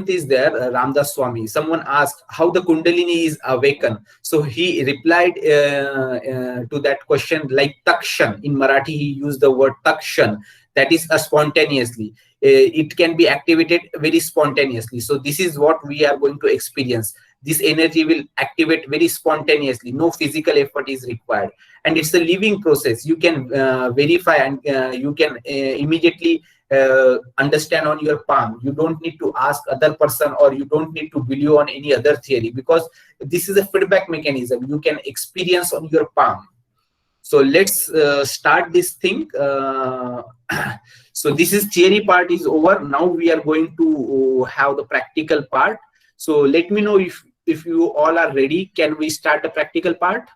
is there, Ramdas Swami. Someone asked how the Kundalini is awakened. So he replied to that question like takshan. In Marathi, he used the word takshan. That is spontaneously. It can be activated very spontaneously. So this is what we are going to experience. This energy will activate very spontaneously. No physical effort is required. And it's a living process. You can verify and you can immediately understand on your palm. You don't need to ask other person, or you don't need to believe on any other theory, because this is a feedback mechanism. You can experience on your palm. So let's start this thing. So this is theory part is over. Now we are going to have the practical part. So let me know if you all are ready. Can we start the practical part?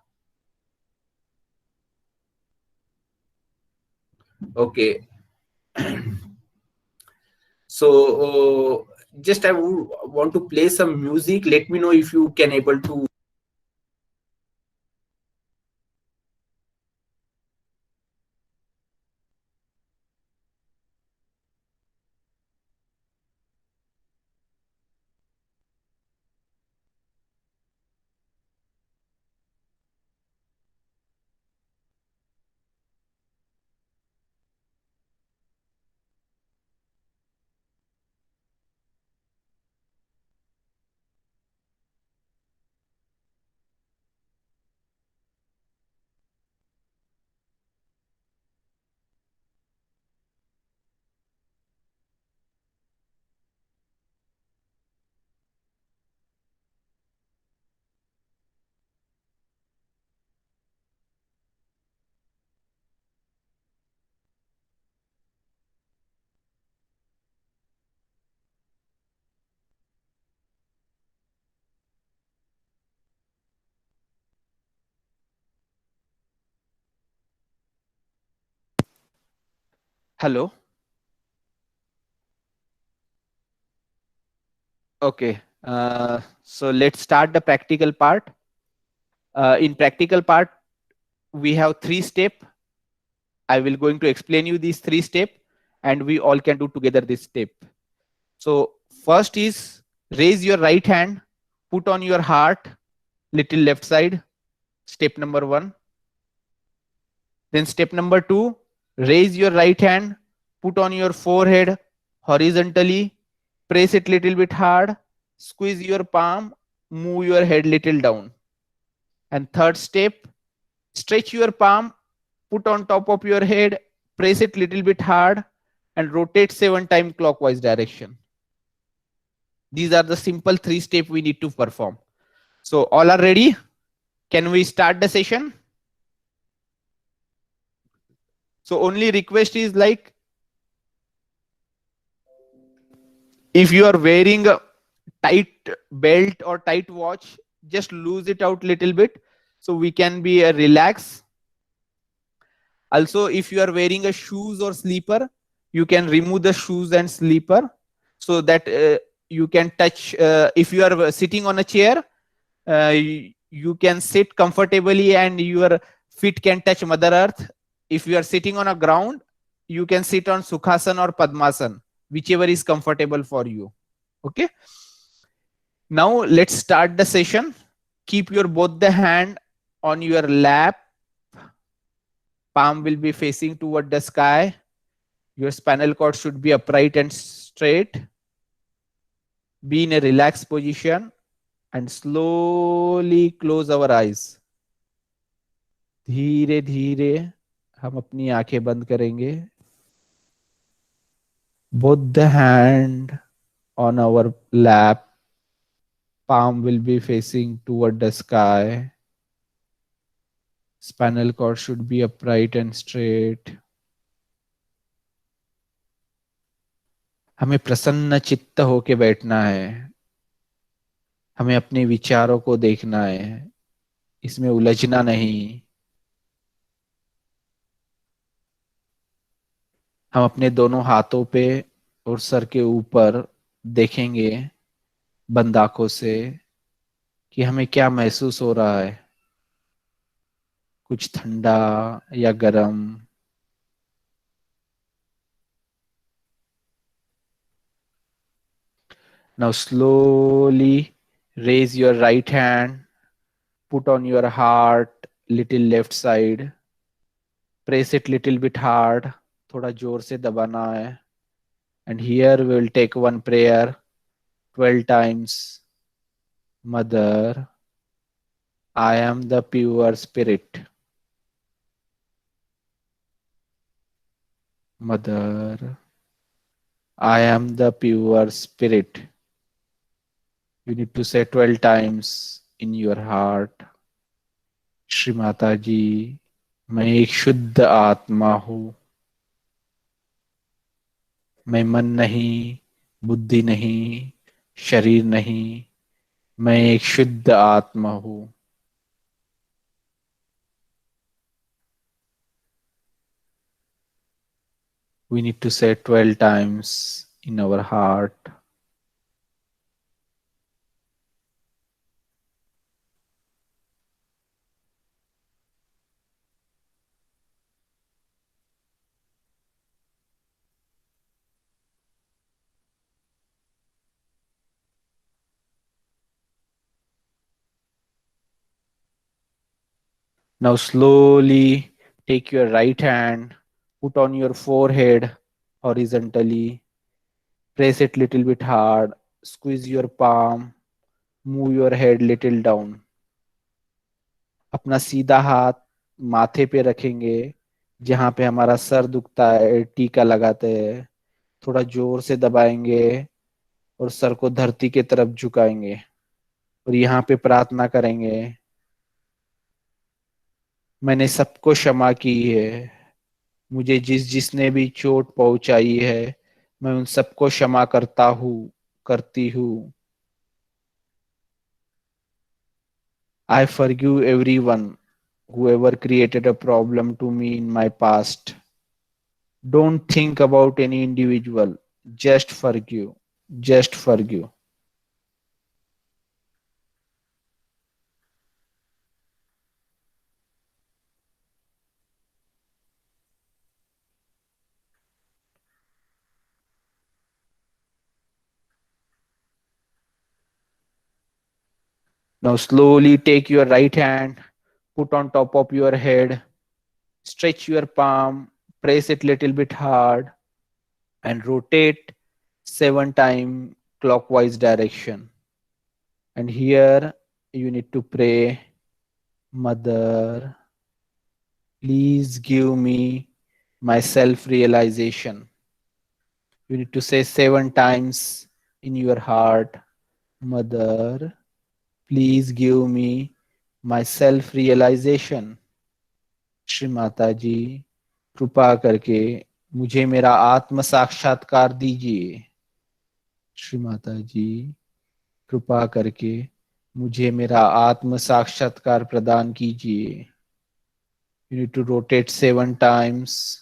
Okay. So just I want to play some music. Let me know if you can able to. Hello. Okay. So let's start the practical part. In practical part, we have 3 steps. I will going to explain you these 3 steps, and we all can do together this step. So first is raise your right hand, put on your heart, little left side. Step number 1. Then step number 2, raise your right hand, put on your forehead horizontally, press it little bit hard, squeeze your palm, move your head little down. And third step, stretch your palm, put on top of your head, press it little bit hard, and rotate 7 times clockwise direction. These are the simple 3 steps we need to perform. So all are ready? Can we start the session? So only request is like, if you are wearing a tight belt or tight watch, just lose it out little bit so we can be relaxed. Also, if you are wearing a shoes or sleeper, you can remove the shoes and sleeper so that you can touch. If you are sitting on a chair, you can sit comfortably and your feet can touch Mother Earth. If you are sitting on a ground, you can sit on Sukhasana or Padmasana, whichever is comfortable for you. Okay. Now let's start the session. Keep your both the hand on your lap. Palm will be facing toward the sky. Your spinal cord should be upright and straight. Be in a relaxed position and slowly close our eyes. धीरे धीरे हम अपनी आंखें बंद करेंगे. Both the hand on our lap. Palm will be facing toward the sky. Spinal cord should be upright and straight. हमें प्रसन्न चित्त होके बैठना है. हमें अपने विचारों को देखना है. इसमें उलझना नहीं. हम अपने दोनों हाथों पे और सर के ऊपर देखेंगे बंद आंखों से कि हमें क्या महसूस हो रहा है, कुछ ठंडा या गरम। Now slowly raise your right hand, put on your heart, little left side, press it little bit hard, थोड़ा जोर से दबाना है. And here we will take one prayer 12 times. Mother, I am the pure spirit. Mother, I am the pure spirit. You need to say 12 times in your heart. Shri Mata जी, मैं एक शुद्ध आत्मा हूँ. मैं मन नहीं, बुद्धि नहीं, शरीर नहीं, मैं एक शुद्ध आत्मा हूँ. We need to say 12 times in our heart. Now slowly take your right hand, put on your forehead horizontally, press it little bit hard, squeeze your palm, move your head little down. अपना सीधा हाथ माथे पे रखेंगे, जहां पे हमारा sir दुखता है, टीका लगाते हैं. थोड़ा जोर से दबाएंगे और सर को धरती के तरफ झुकाएंगे और यहाँ पे प्रार्थना करेंगे, मैंने सबको क्षमा की है. मुझे जिसने भी चोट पहुंचाई है, मैं उन सबको क्षमा करता हूँ, करती हूँ. I forgive everyone whoever created a problem to me in my past. Don't think about any individual. Just forgive. Just forgive. Now slowly take your right hand, put on top of your head, stretch your palm, press it little bit hard, and rotate 7 times clockwise direction. And here you need to pray, Mother, please give me my self-realization. You need to say 7 times in your heart, Mother, please give me my self-realization. Shri Mata जी, कृपा करके मुझे मेरा आत्म साक्षात्कार दीजिए. श्री माता जी, कृपा करके मुझे मेरा आत्म साक्षात्कार प्रदान कीजिए. You need to rotate 7 times.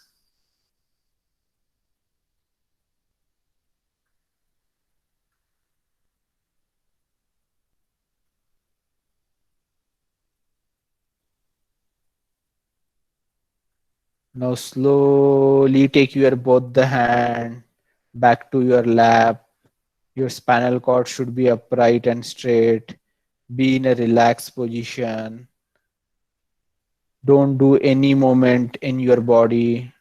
Now slowly take your both the hand back to your lap. Your spinal cord should be upright and straight. Be in a relaxed position. Don't do any movement in your body.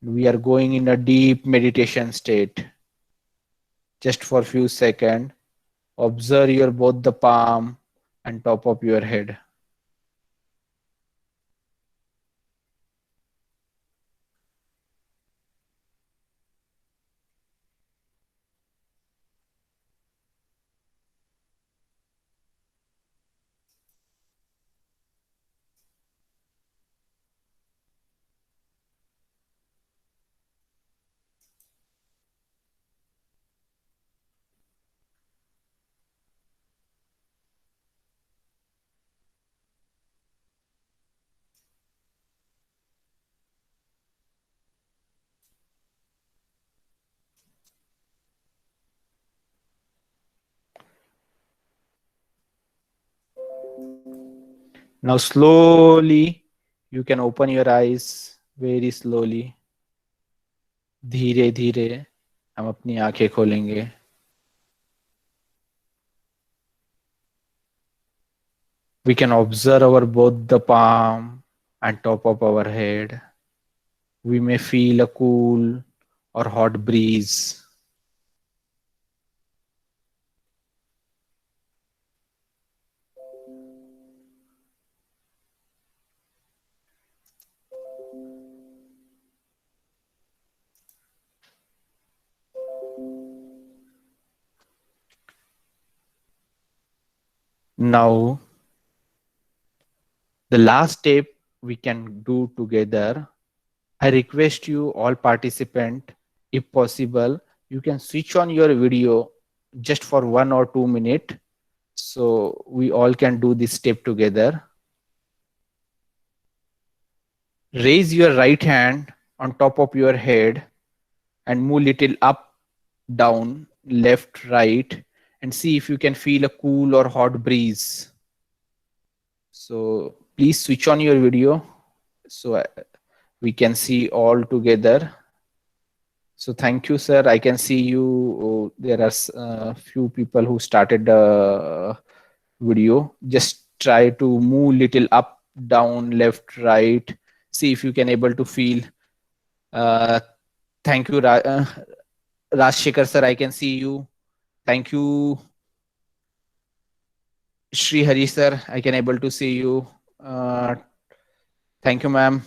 We are going in a deep meditation state. Just for a few seconds, observe your both the palm and top of your head. Now slowly you can open your eyes very slowly. धीरे धीरे हम अपनी आंखें खोलेंगे. We can observe our both the palm and top of our head. We may feel a cool or hot breeze. Now, the last step we can do together. I request you all participant, if possible, you can switch on your video just for 1 or 2 minutes. So we all can do this step together. Raise your right hand on top of your head and move little up, down, left, right, and see if you can feel a cool or hot breeze. So please switch on your video so we can see all together. So thank you, sir. I can see you. There are a few people who started the video. Just try to move little up, down, left, right. See if you can able to feel. Thank you, Rajshekar, sir. I can see you. Thank you, Shri Hari, sir. I can able to see you. Thank you, ma'am.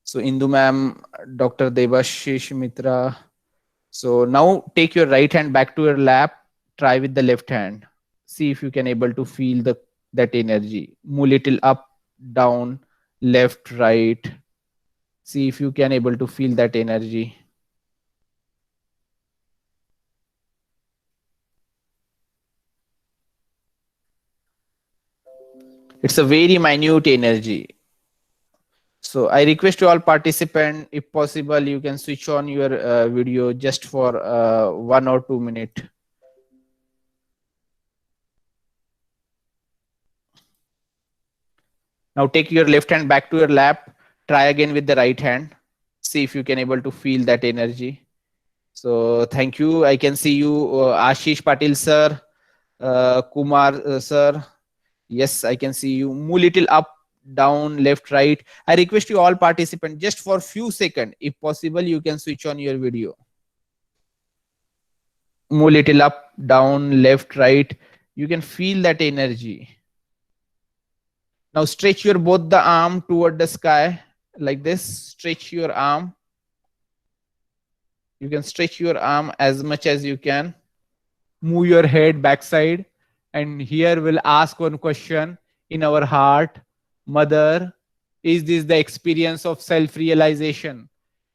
So Indu ma'am, Dr. Debashish Mitra. So now take your right hand back to your lap. Try with the left hand. See if you can able to feel that energy. Move little up, down, left, right. See if you can able to feel that energy. It's a very minute energy. So I request you all participants, if possible, you can switch on your video just for 1 or 2 minutes. Now take your left hand back to your lap. Try again with the right hand. See if you can able to feel that energy. So thank you. I can see you, Ashish Patil sir, Kumar sir. Yes, I can see you. Move little up, down, left, right. I request you all participants just for few seconds. If possible, you can switch on your video. Move little up, down, left, right. You can feel that energy. Now stretch your both the arm toward the sky like this. Stretch your arm. You can stretch your arm as much as you can. Move your head backside. And here we'll ask one question in our heart. Mother, is this the experience of self-realization?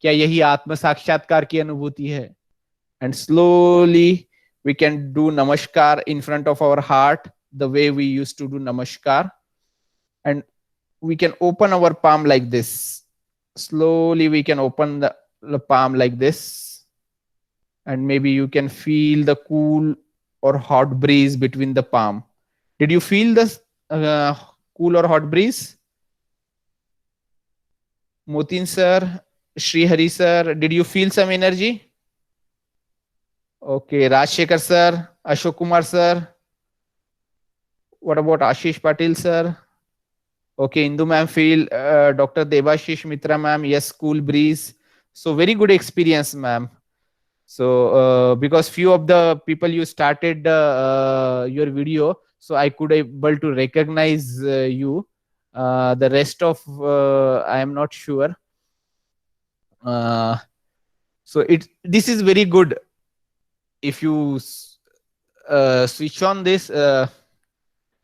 क्या यही आत्म साक्षात्कार की अनुभूति है? And slowly we can do namaskar in front of our heart the way we used to do namaskar. And we can open our palm like this. Slowly we can open the palm like this. And maybe you can feel the cool or hot breeze between the palm. Did you feel the cool or hot breeze? Motin sir, Shri Hari sir, did you feel some energy? Okay, Rajshekar sir, Ashok Kumar sir. What about Ashish Patil sir? Okay, Indu ma'am feel, Dr. Debashish Mitra ma'am, yes, cool breeze. So very good experience, ma'am. So because few of the people you started your video, so I could able to recognize you. The rest of I am not sure. So this is very good. If you switch on this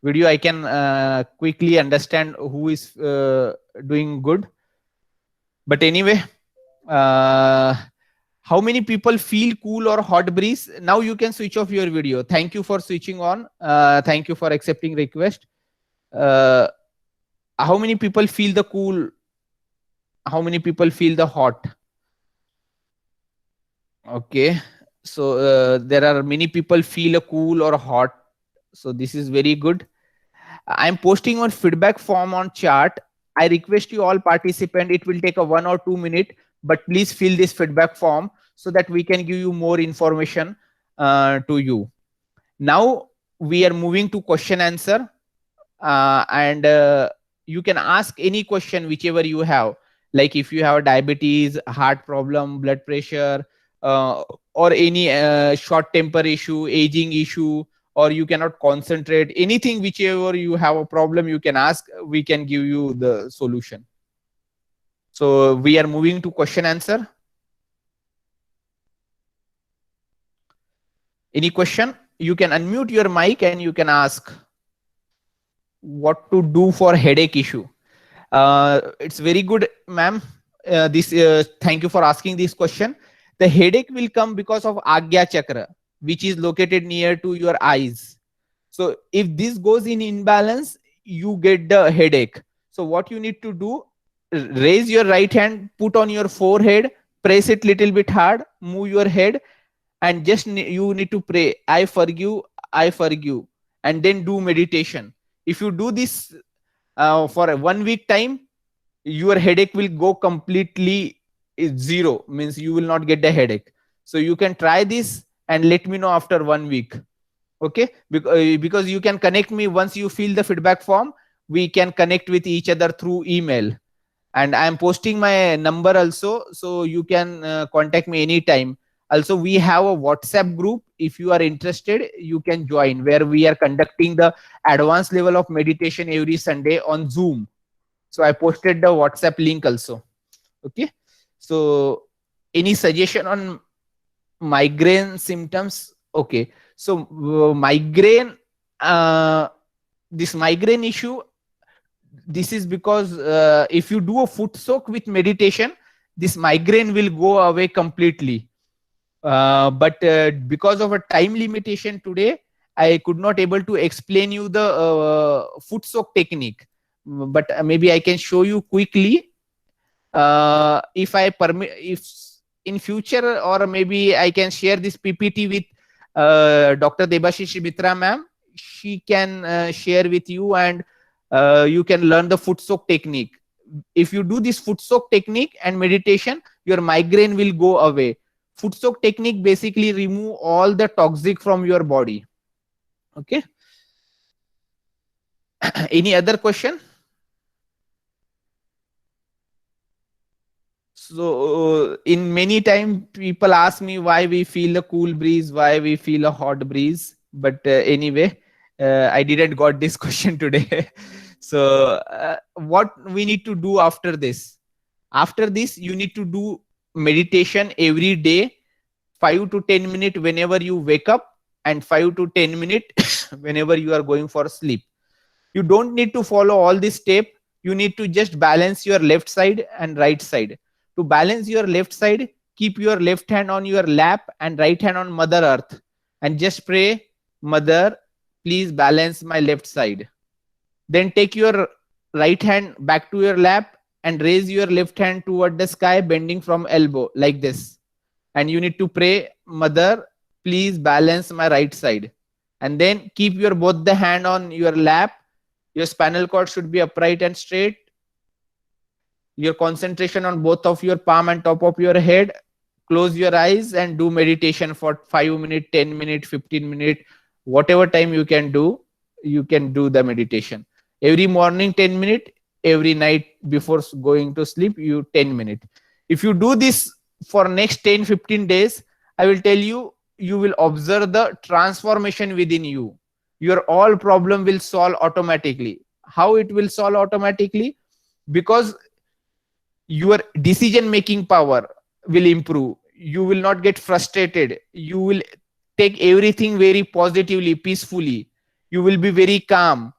video, I can quickly understand who is doing good. But anyway, how many people feel cool or hot breeze? Now you can switch off your video. Thank you for switching on. Thank you for accepting request. How many people feel the cool? How many people feel the hot? Okay. So there are many people feel a cool or hot. So this is very good. I'm posting on feedback form on chat. I request you all participant. It will take a 1 or 2 minute, but please fill this feedback form so that we can give you more information to you. Now we are moving to question answer, and you can ask any question whichever you have. Like if you have diabetes, heart problem, blood pressure, or any short temper issue, aging issue, or you cannot concentrate, anything whichever you have a problem, you can ask. We can give you the solution. So we are moving to question answer. Any question? You can unmute your mic and you can ask what to do for headache issue. It's very good, ma'am. Thank you for asking this question. The headache will come because of Agya Chakra, which is located near to your eyes. So if this goes in imbalance, you get the headache. So what you need to do, raise your right hand, put on your forehead, press it little bit hard, move your head, and just you need to pray, I forgive, and then do meditation. If you do this for a 1 week time, your headache will go completely zero, means you will not get the headache. So you can try this and let me know after 1 week. Okay, because you can connect me once you fill the feedback form. We can connect with each other through email, and I am posting my number also, so you can contact me anytime. Also, we have a WhatsApp group. If you are interested, you can join, where we are conducting the advanced level of meditation every Sunday on Zoom. So I posted the WhatsApp link also. Okay. So any suggestion on migraine symptoms? Okay. So migraine, this migraine issue, this is because if you do a foot soak with meditation, this migraine will go away completely. But because of a time limitation today, I could not able to explain you the foot soak technique. But maybe I can show you quickly. If I permit, if in future, or maybe I can share this PPT with Dr. Debashish Mitra ma'am. She can share with you, and you can learn the foot soak technique. If you do this foot soak technique and meditation, your migraine will go away. Foot soak technique basically remove all the toxic from your body. Okay. Any other question? So in many times people ask me why we feel a cool breeze, why we feel a hot breeze. But anyway, I didn't got this question today. So what we need to do after this? After this, you need to do meditation every day, 5 to 10 minutes whenever you wake up, and 5 to 10 minutes whenever you are going for sleep. You don't need to follow all this step. You need to just balance your left side and right side. To balance your left side, keep your left hand on your lap and right hand on Mother Earth, and just pray, Mother, please balance my left side. Then take your right hand back to your lap and raise your left hand toward the sky, bending from elbow like this. And you need to pray, Mother, please balance my right side. And then keep your both the hand on your lap. Your spinal cord should be upright and straight. Your concentration on both of your palm and top of your head. Close your eyes and do meditation for 5 minutes, 10 minutes, 15 minutes, whatever time you can do the meditation. Every morning 10 minutes, every night before going to sleep, you 10 minutes. If you do this for next 10-15 days, I will tell you, you will observe the transformation within you. Your all problem will solve automatically. How it will solve automatically? Because your decision making power will improve. You will not get frustrated. You will take everything very positively, peacefully. You will be very calm.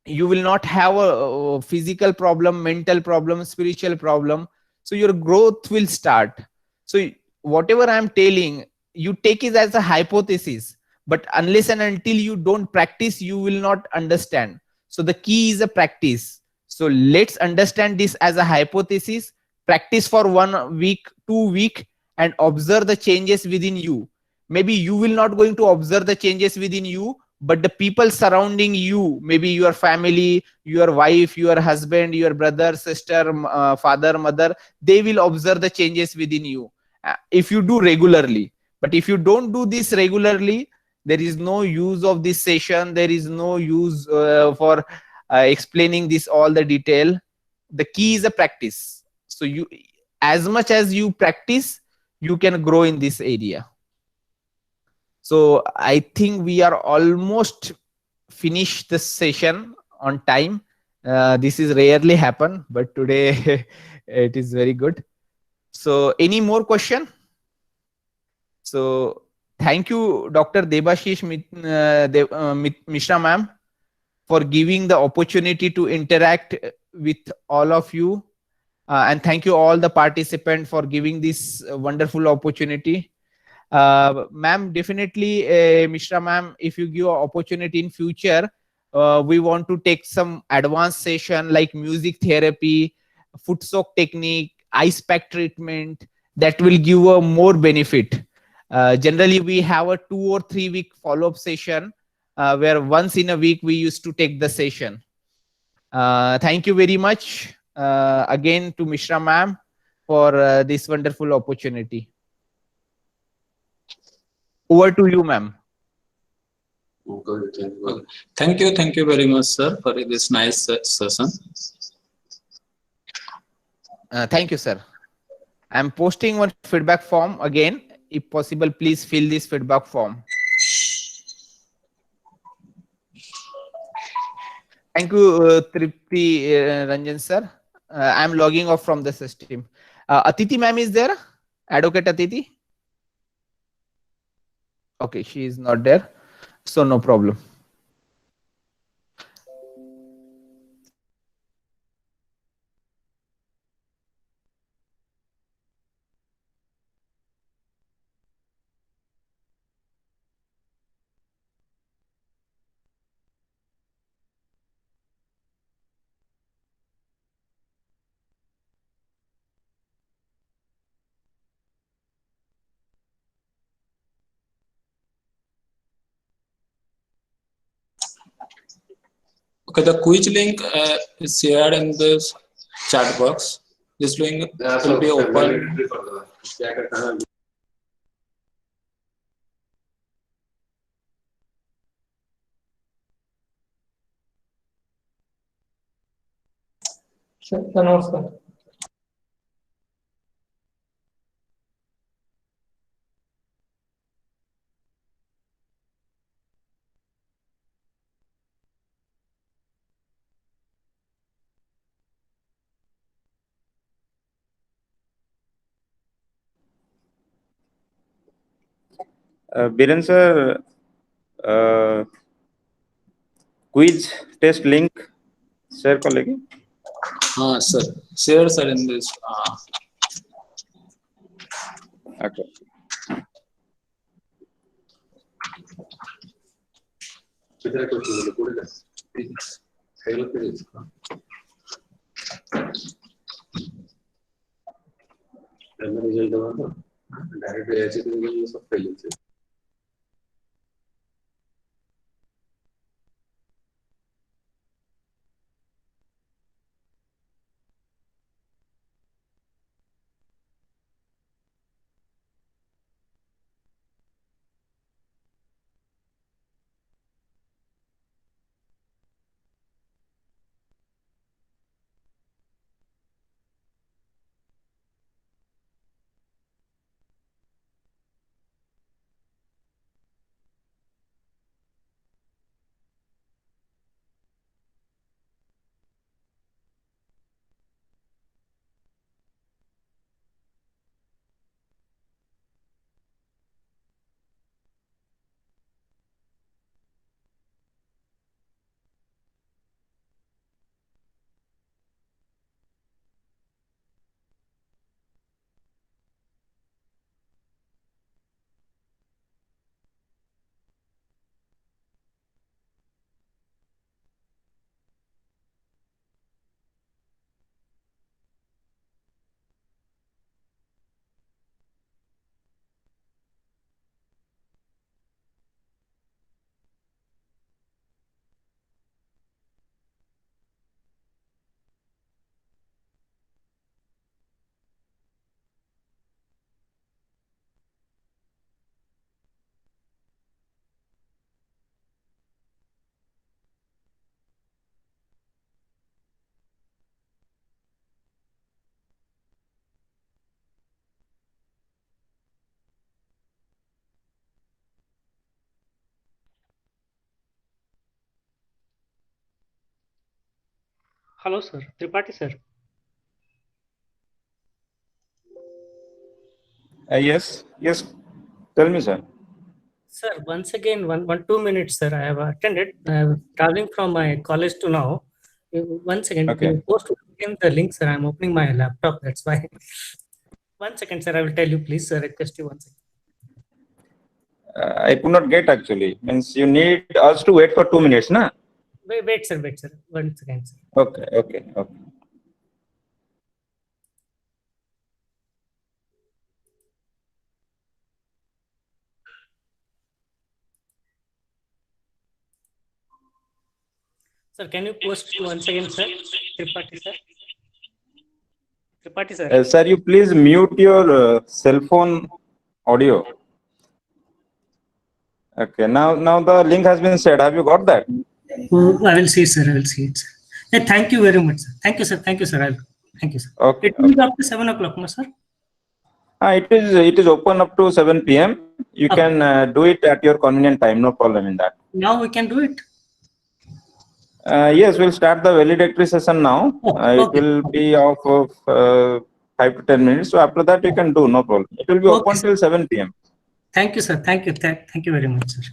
You will not have a physical problem, mental problem, spiritual problem. So your growth will start. So whatever I'm telling, you take it as a hypothesis, but unless and until you don't practice, you will not understand. So the key is a practice. So let's understand this as a hypothesis, practice for 1 week, 2 weeks, and observe the changes within you. Maybe you will not going to observe the changes within you but the people surrounding you, maybe your family, your wife, your husband, your brother, sister, father, mother, they will observe the changes within you if you do regularly. But if you don't do this regularly, there is no use of this session. There is no use for explaining this all the detail. The key is a practice. So you, as much as you practice, you can grow in this area. So I think we are almost finished the session on time. This is rarely happen, but today it is very good. So any more question? So thank you, Dr. Debashish Mishra ma'am, for giving the opportunity to interact with all of you. And thank you all the participants for giving this wonderful opportunity. Ma'am, definitely, Mishra ma'am, if you give an opportunity in future, we want to take some advanced session like music therapy, foot soak technique, ice pack treatment, that will give a more benefit. Generally, we have a 2 or 3 week follow-up session where once in a week we used to take the session. Thank you very much again to Mishra ma'am for this wonderful opportunity. Over to you, ma'am. Thank you very much, sir, for this nice session. Thank you, sir. I'm posting one feedback form again. If possible, please fill this feedback form. Thank you, Tripti Ranjan, sir. I'm logging off from the system. Atiti ma'am is there? Advocate Atiti? Okay, she is not there. So no problem. Okay, the quiz link is shared in this chat box. This link will be open. Biren sir, quiz test link share कर लेंगे. Sir, share sir in this. Okay. Hello, sir. Tripathi, sir. Yes, yes. Tell me, sir. Sir, once again, 2 minutes, sir. I have attended. Traveling from my college to now. Once again, Okay. you post again the link, sir. I'm opening my laptop. That's why. 1 second, sir. I will tell you, please, sir. Request you 1 second. I could not get actually. Means you need us to wait for 2 minutes, na? Wait, sir. Wait, sir. 1 second, sir. Okay, okay, okay. Sir, can you post once again, sir? Tripathi, sir. Tripathi, sir. Sir, you please mute your cell phone audio. Okay, now the link has been shared. Have you got that? Oh, I will see, sir. I will see it, sir. Hey, thank you very much, sir. Thank you, sir. Thank you, sir. Thank you, sir. Okay. It will be after 7 o'clock, no, sir? It is open up to 7 p.m. You Okay. can do it at your convenient time. No problem in that. Now we can do it. Yes, we'll start the valedictory session now. It Okay. will be of 5 to 10 minutes. So after that, you can do, no problem. It will be Okay, open sir. till 7 p.m. Thank you, sir. Thank you. Thank you very much, sir.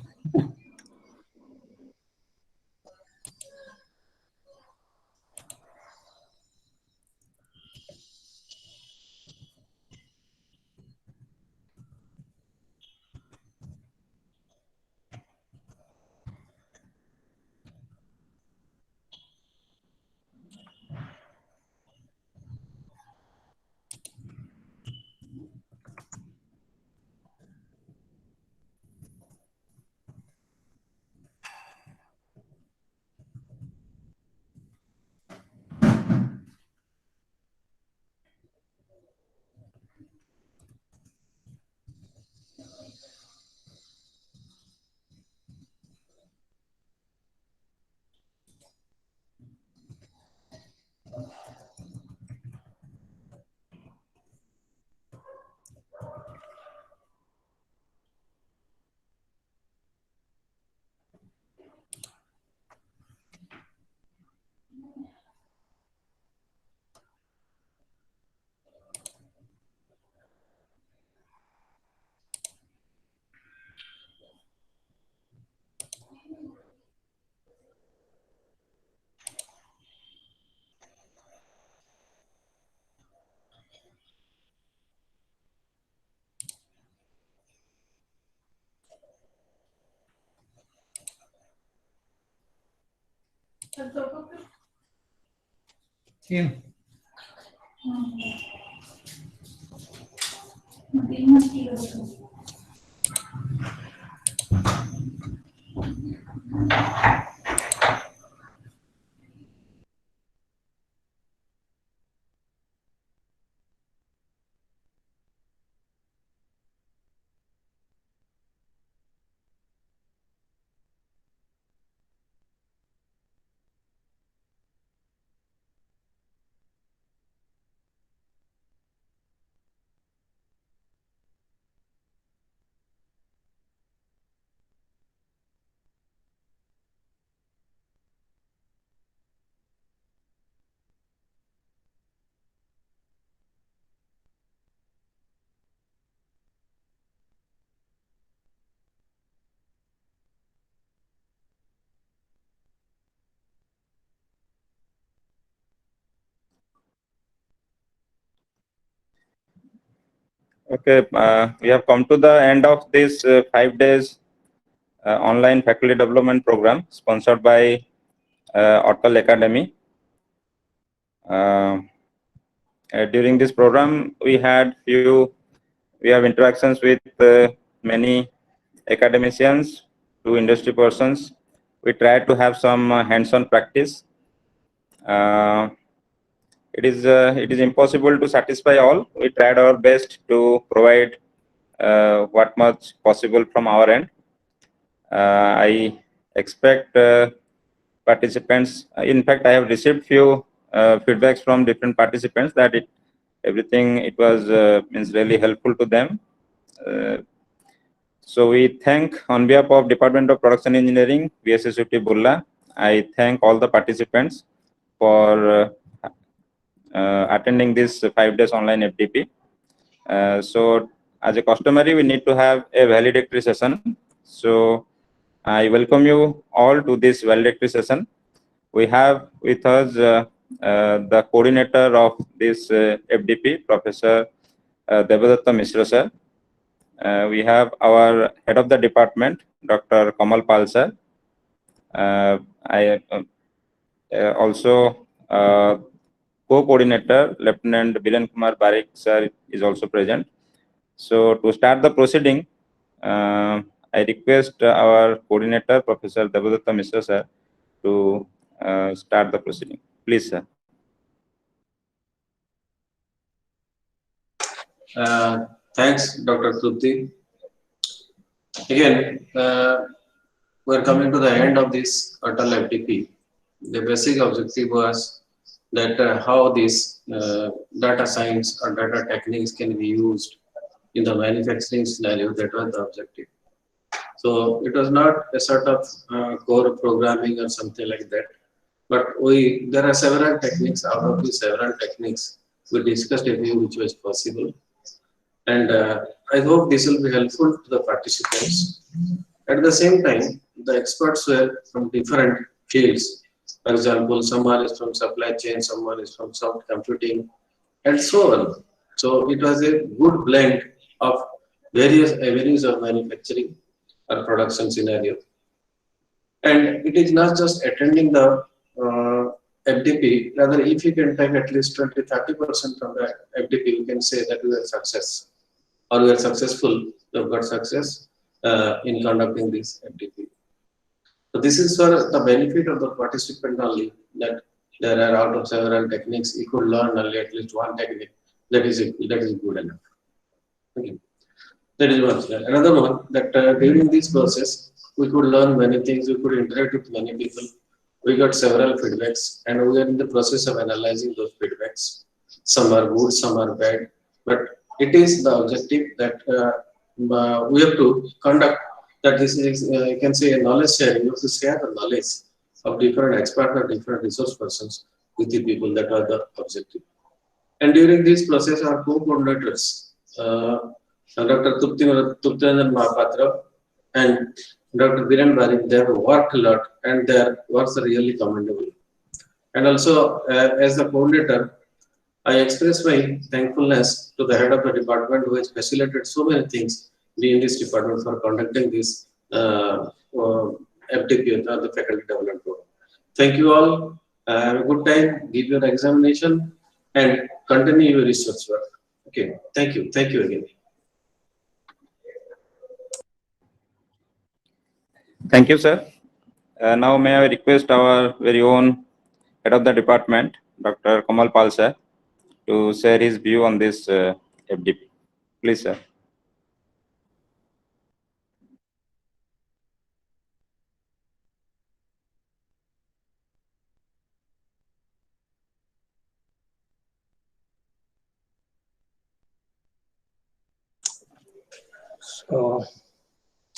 Okay, we have come to the end of this 5 days online faculty development program sponsored by Ottal Academy. During this program, we have interactions with many academicians to industry persons. We try to have some hands-on practice. It is impossible to satisfy all. We tried our best to provide what much possible from our end. I expect participants. In fact, I have received few feedbacks from different participants that everything was means really helpful to them. So we thank on behalf of Department of Production Engineering, VSSUT Bulla. I thank all the participants for attending this 5 days online FDP. So as a customary, we need to have a valedictory session. So I welcome you all to this valedictory session. We have with us the coordinator of this FDP, Professor Deoda Mishra sir. We have our head of the department, Dr. Kamal Pal sir. I also co-coordinator, Lieutenant Bilan Kumar Barik sir is also present. So to start the proceeding, I request our coordinator, Professor Deoda Mishra sir, to start the proceeding. Please, sir. Thanks, Dr. Trupti. Again, we're coming to the end of this Atal FDP. The basic objective was that how this data science or data techniques can be used in the manufacturing scenario. That was the objective. So it was not a sort of core programming or something like that. But there are several techniques. Out of these several techniques, we discussed a few which was possible. And I hope this will be helpful to the participants. At the same time, the experts were from different fields. For example, someone is from supply chain, someone is from soft computing, and so on. So it was a good blend of various avenues of manufacturing or production scenario. And it is not just attending the FDP, rather if you can take at least 20-30% from the FDP, you can say that we are success, or we are successful, we have got success in conducting this FDP. So this is for the benefit of the participant only, that there are out of several techniques, you could learn only at least one technique. That is good enough. Okay. That is one thing. Another one, that during this process, we could learn many things, we could interact with many people. We got several feedbacks, and we are in the process of analyzing those feedbacks. Some are good, some are bad, but it is the objective that we have to conduct. That this is, you can say, a knowledge sharing. You have to share the knowledge of different experts or different resource persons with the people. That are the objective. And during this process, our co-coordinators, Dr. Tuptenandan Mahapatra and Dr. Biren Barik, they have worked a lot, and their works are really commendable. And also, as the coordinator, I express my thankfulness to the head of the department who has facilitated so many things in this department for conducting this FDP, or the faculty development program. Thank you all. Have a good time. Give your examination and continue your research work. Okay. Thank you. Thank you again. Thank you, sir. Now may I request our very own head of the department, Dr. Kamal Pal sir, to share his view on this FDP. Please, sir. So,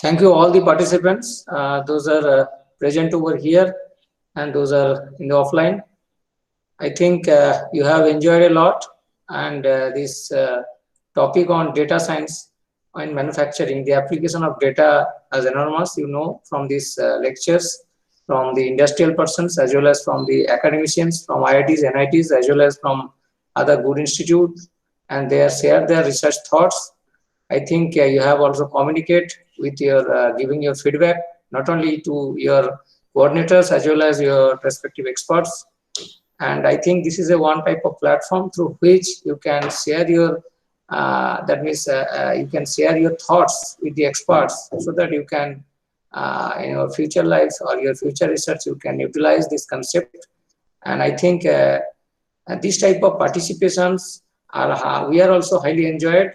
thank you all the participants. Those are present over here, and those are in the offline. I think you have enjoyed a lot, and this topic on data science and manufacturing, the application of data is enormous, you know, from these lectures, from the industrial persons, as well as from the academicians, from IITs, NITs, as well as from other good institutes, and they have shared their research thoughts. I think you have also communicated with your giving your feedback, not only to your coordinators as well as your respective experts. And I think this is a one type of platform through which you can share your that means you can share your thoughts with the experts, so that you can in your future lives or your future research you can utilize this concept. And I think this type of participations are we are also highly enjoyed,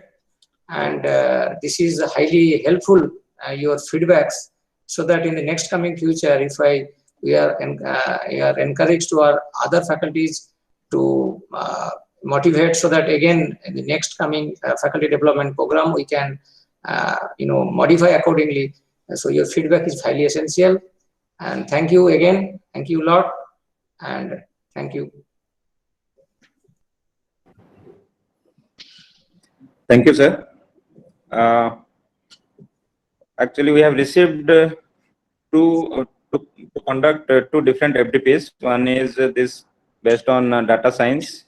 and this is highly helpful, your feedbacks, so that in the next coming future, if we are encouraged to our other faculties to motivate, so that again in the next coming faculty development program we can modify accordingly. So your feedback is highly essential, and thank you again. Thank you a lot, and Thank you. Thank you, sir. Actually, we have received to conduct two different FDPs. One is this based on data science.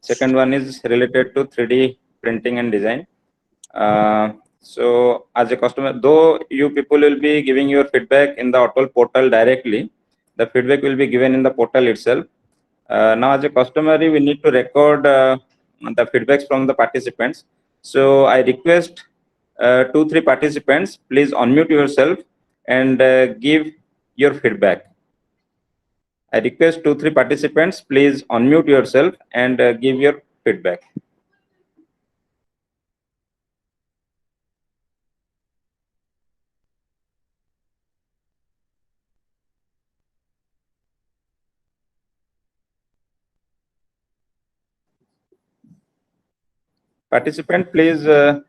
Second one is related to 3D printing and design. So as a customer, though you people will be giving your feedback in the Otol portal directly, the feedback will be given in the portal itself. Now as a customer, we need to record the feedbacks from the participants. So I request 2-3 participants, please unmute yourself and give your feedback. I request 2-3 participants, please unmute yourself and give your feedback. Participant, please, 2-3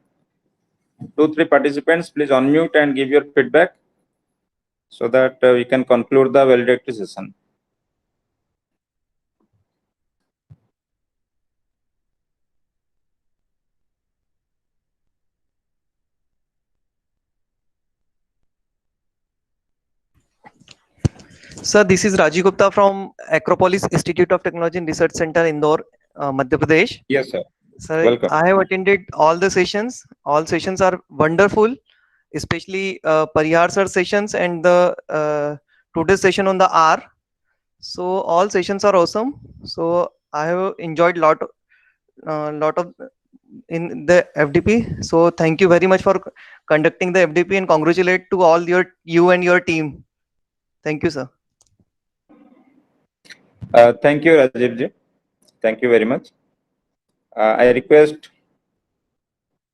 participants, please unmute and give your feedback so that we can conclude the valedictory session. Sir, this is Rajiv Gupta from Acropolis Institute of Technology and Research Center, Indore, Madhya Pradesh. Yes, sir. Sir, Welcome. I have attended all the sessions. All sessions are wonderful, especially Parihar sir sessions and the today's session on the R. So all sessions are awesome. So I have enjoyed lot of in the FDP. So thank you very much for conducting the FDP and congratulate to all you and your team. Thank you, sir. Thank you, Rajiv ji. Thank you very much. I request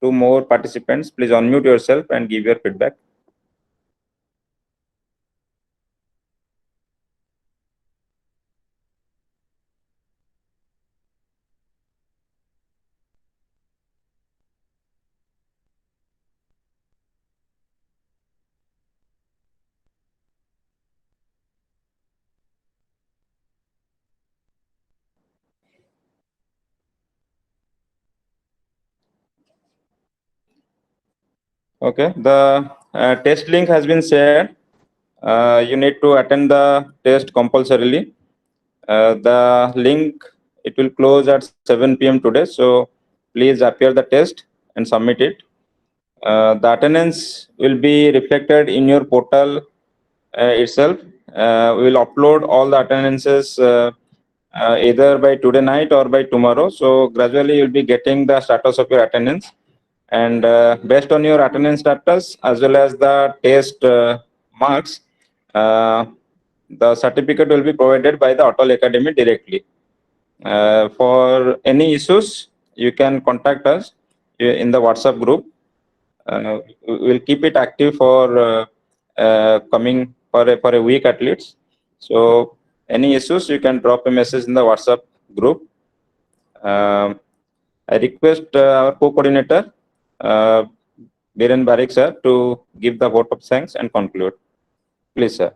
2 more participants, please unmute yourself and give your feedback. Okay, the test link has been shared. You need to attend the test compulsorily. The link, it will close at 7 p.m. today. So please appear the test and submit it. The attendance will be reflected in your portal itself. We will upload all the attendances either by today night or by tomorrow. So gradually you'll be getting the status of your attendance. And based on your attendance status as well as the test marks, the certificate will be provided by the Otol Academy directly. For any issues, you can contact us in the WhatsApp group. We'll keep it active for coming for a week at least. So any issues, you can drop a message in the WhatsApp group. I request our co-coordinator, Biren Barik sir, to give the vote of thanks and conclude. Please, sir.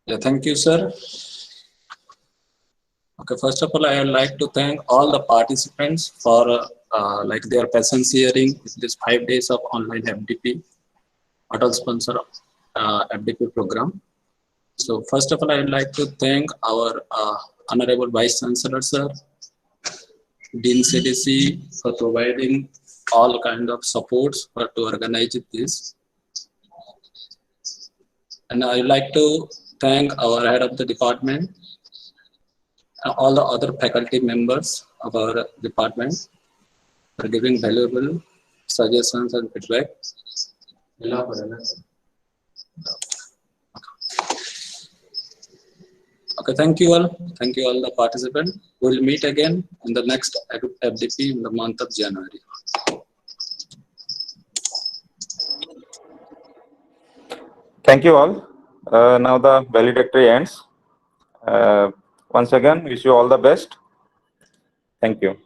Yeah, thank you, sir. Okay, first of all, I would like to thank all the participants for like their patience hearing this 5 days of online FDP, Otol sponsor FDP program. So first of all, I would like to thank our Honorable Vice Chancellor, sir, Dean CDC for providing all kind of supports for to organize this. And I would like to thank our head of the department and all the other faculty members of our department for giving valuable suggestions and feedback. Okay, thank you all. Thank you all the participants. We'll meet again in the next FDP in the month of January. Thank you all. Now the valedictory ends. Once again, wish you all the best. Thank you.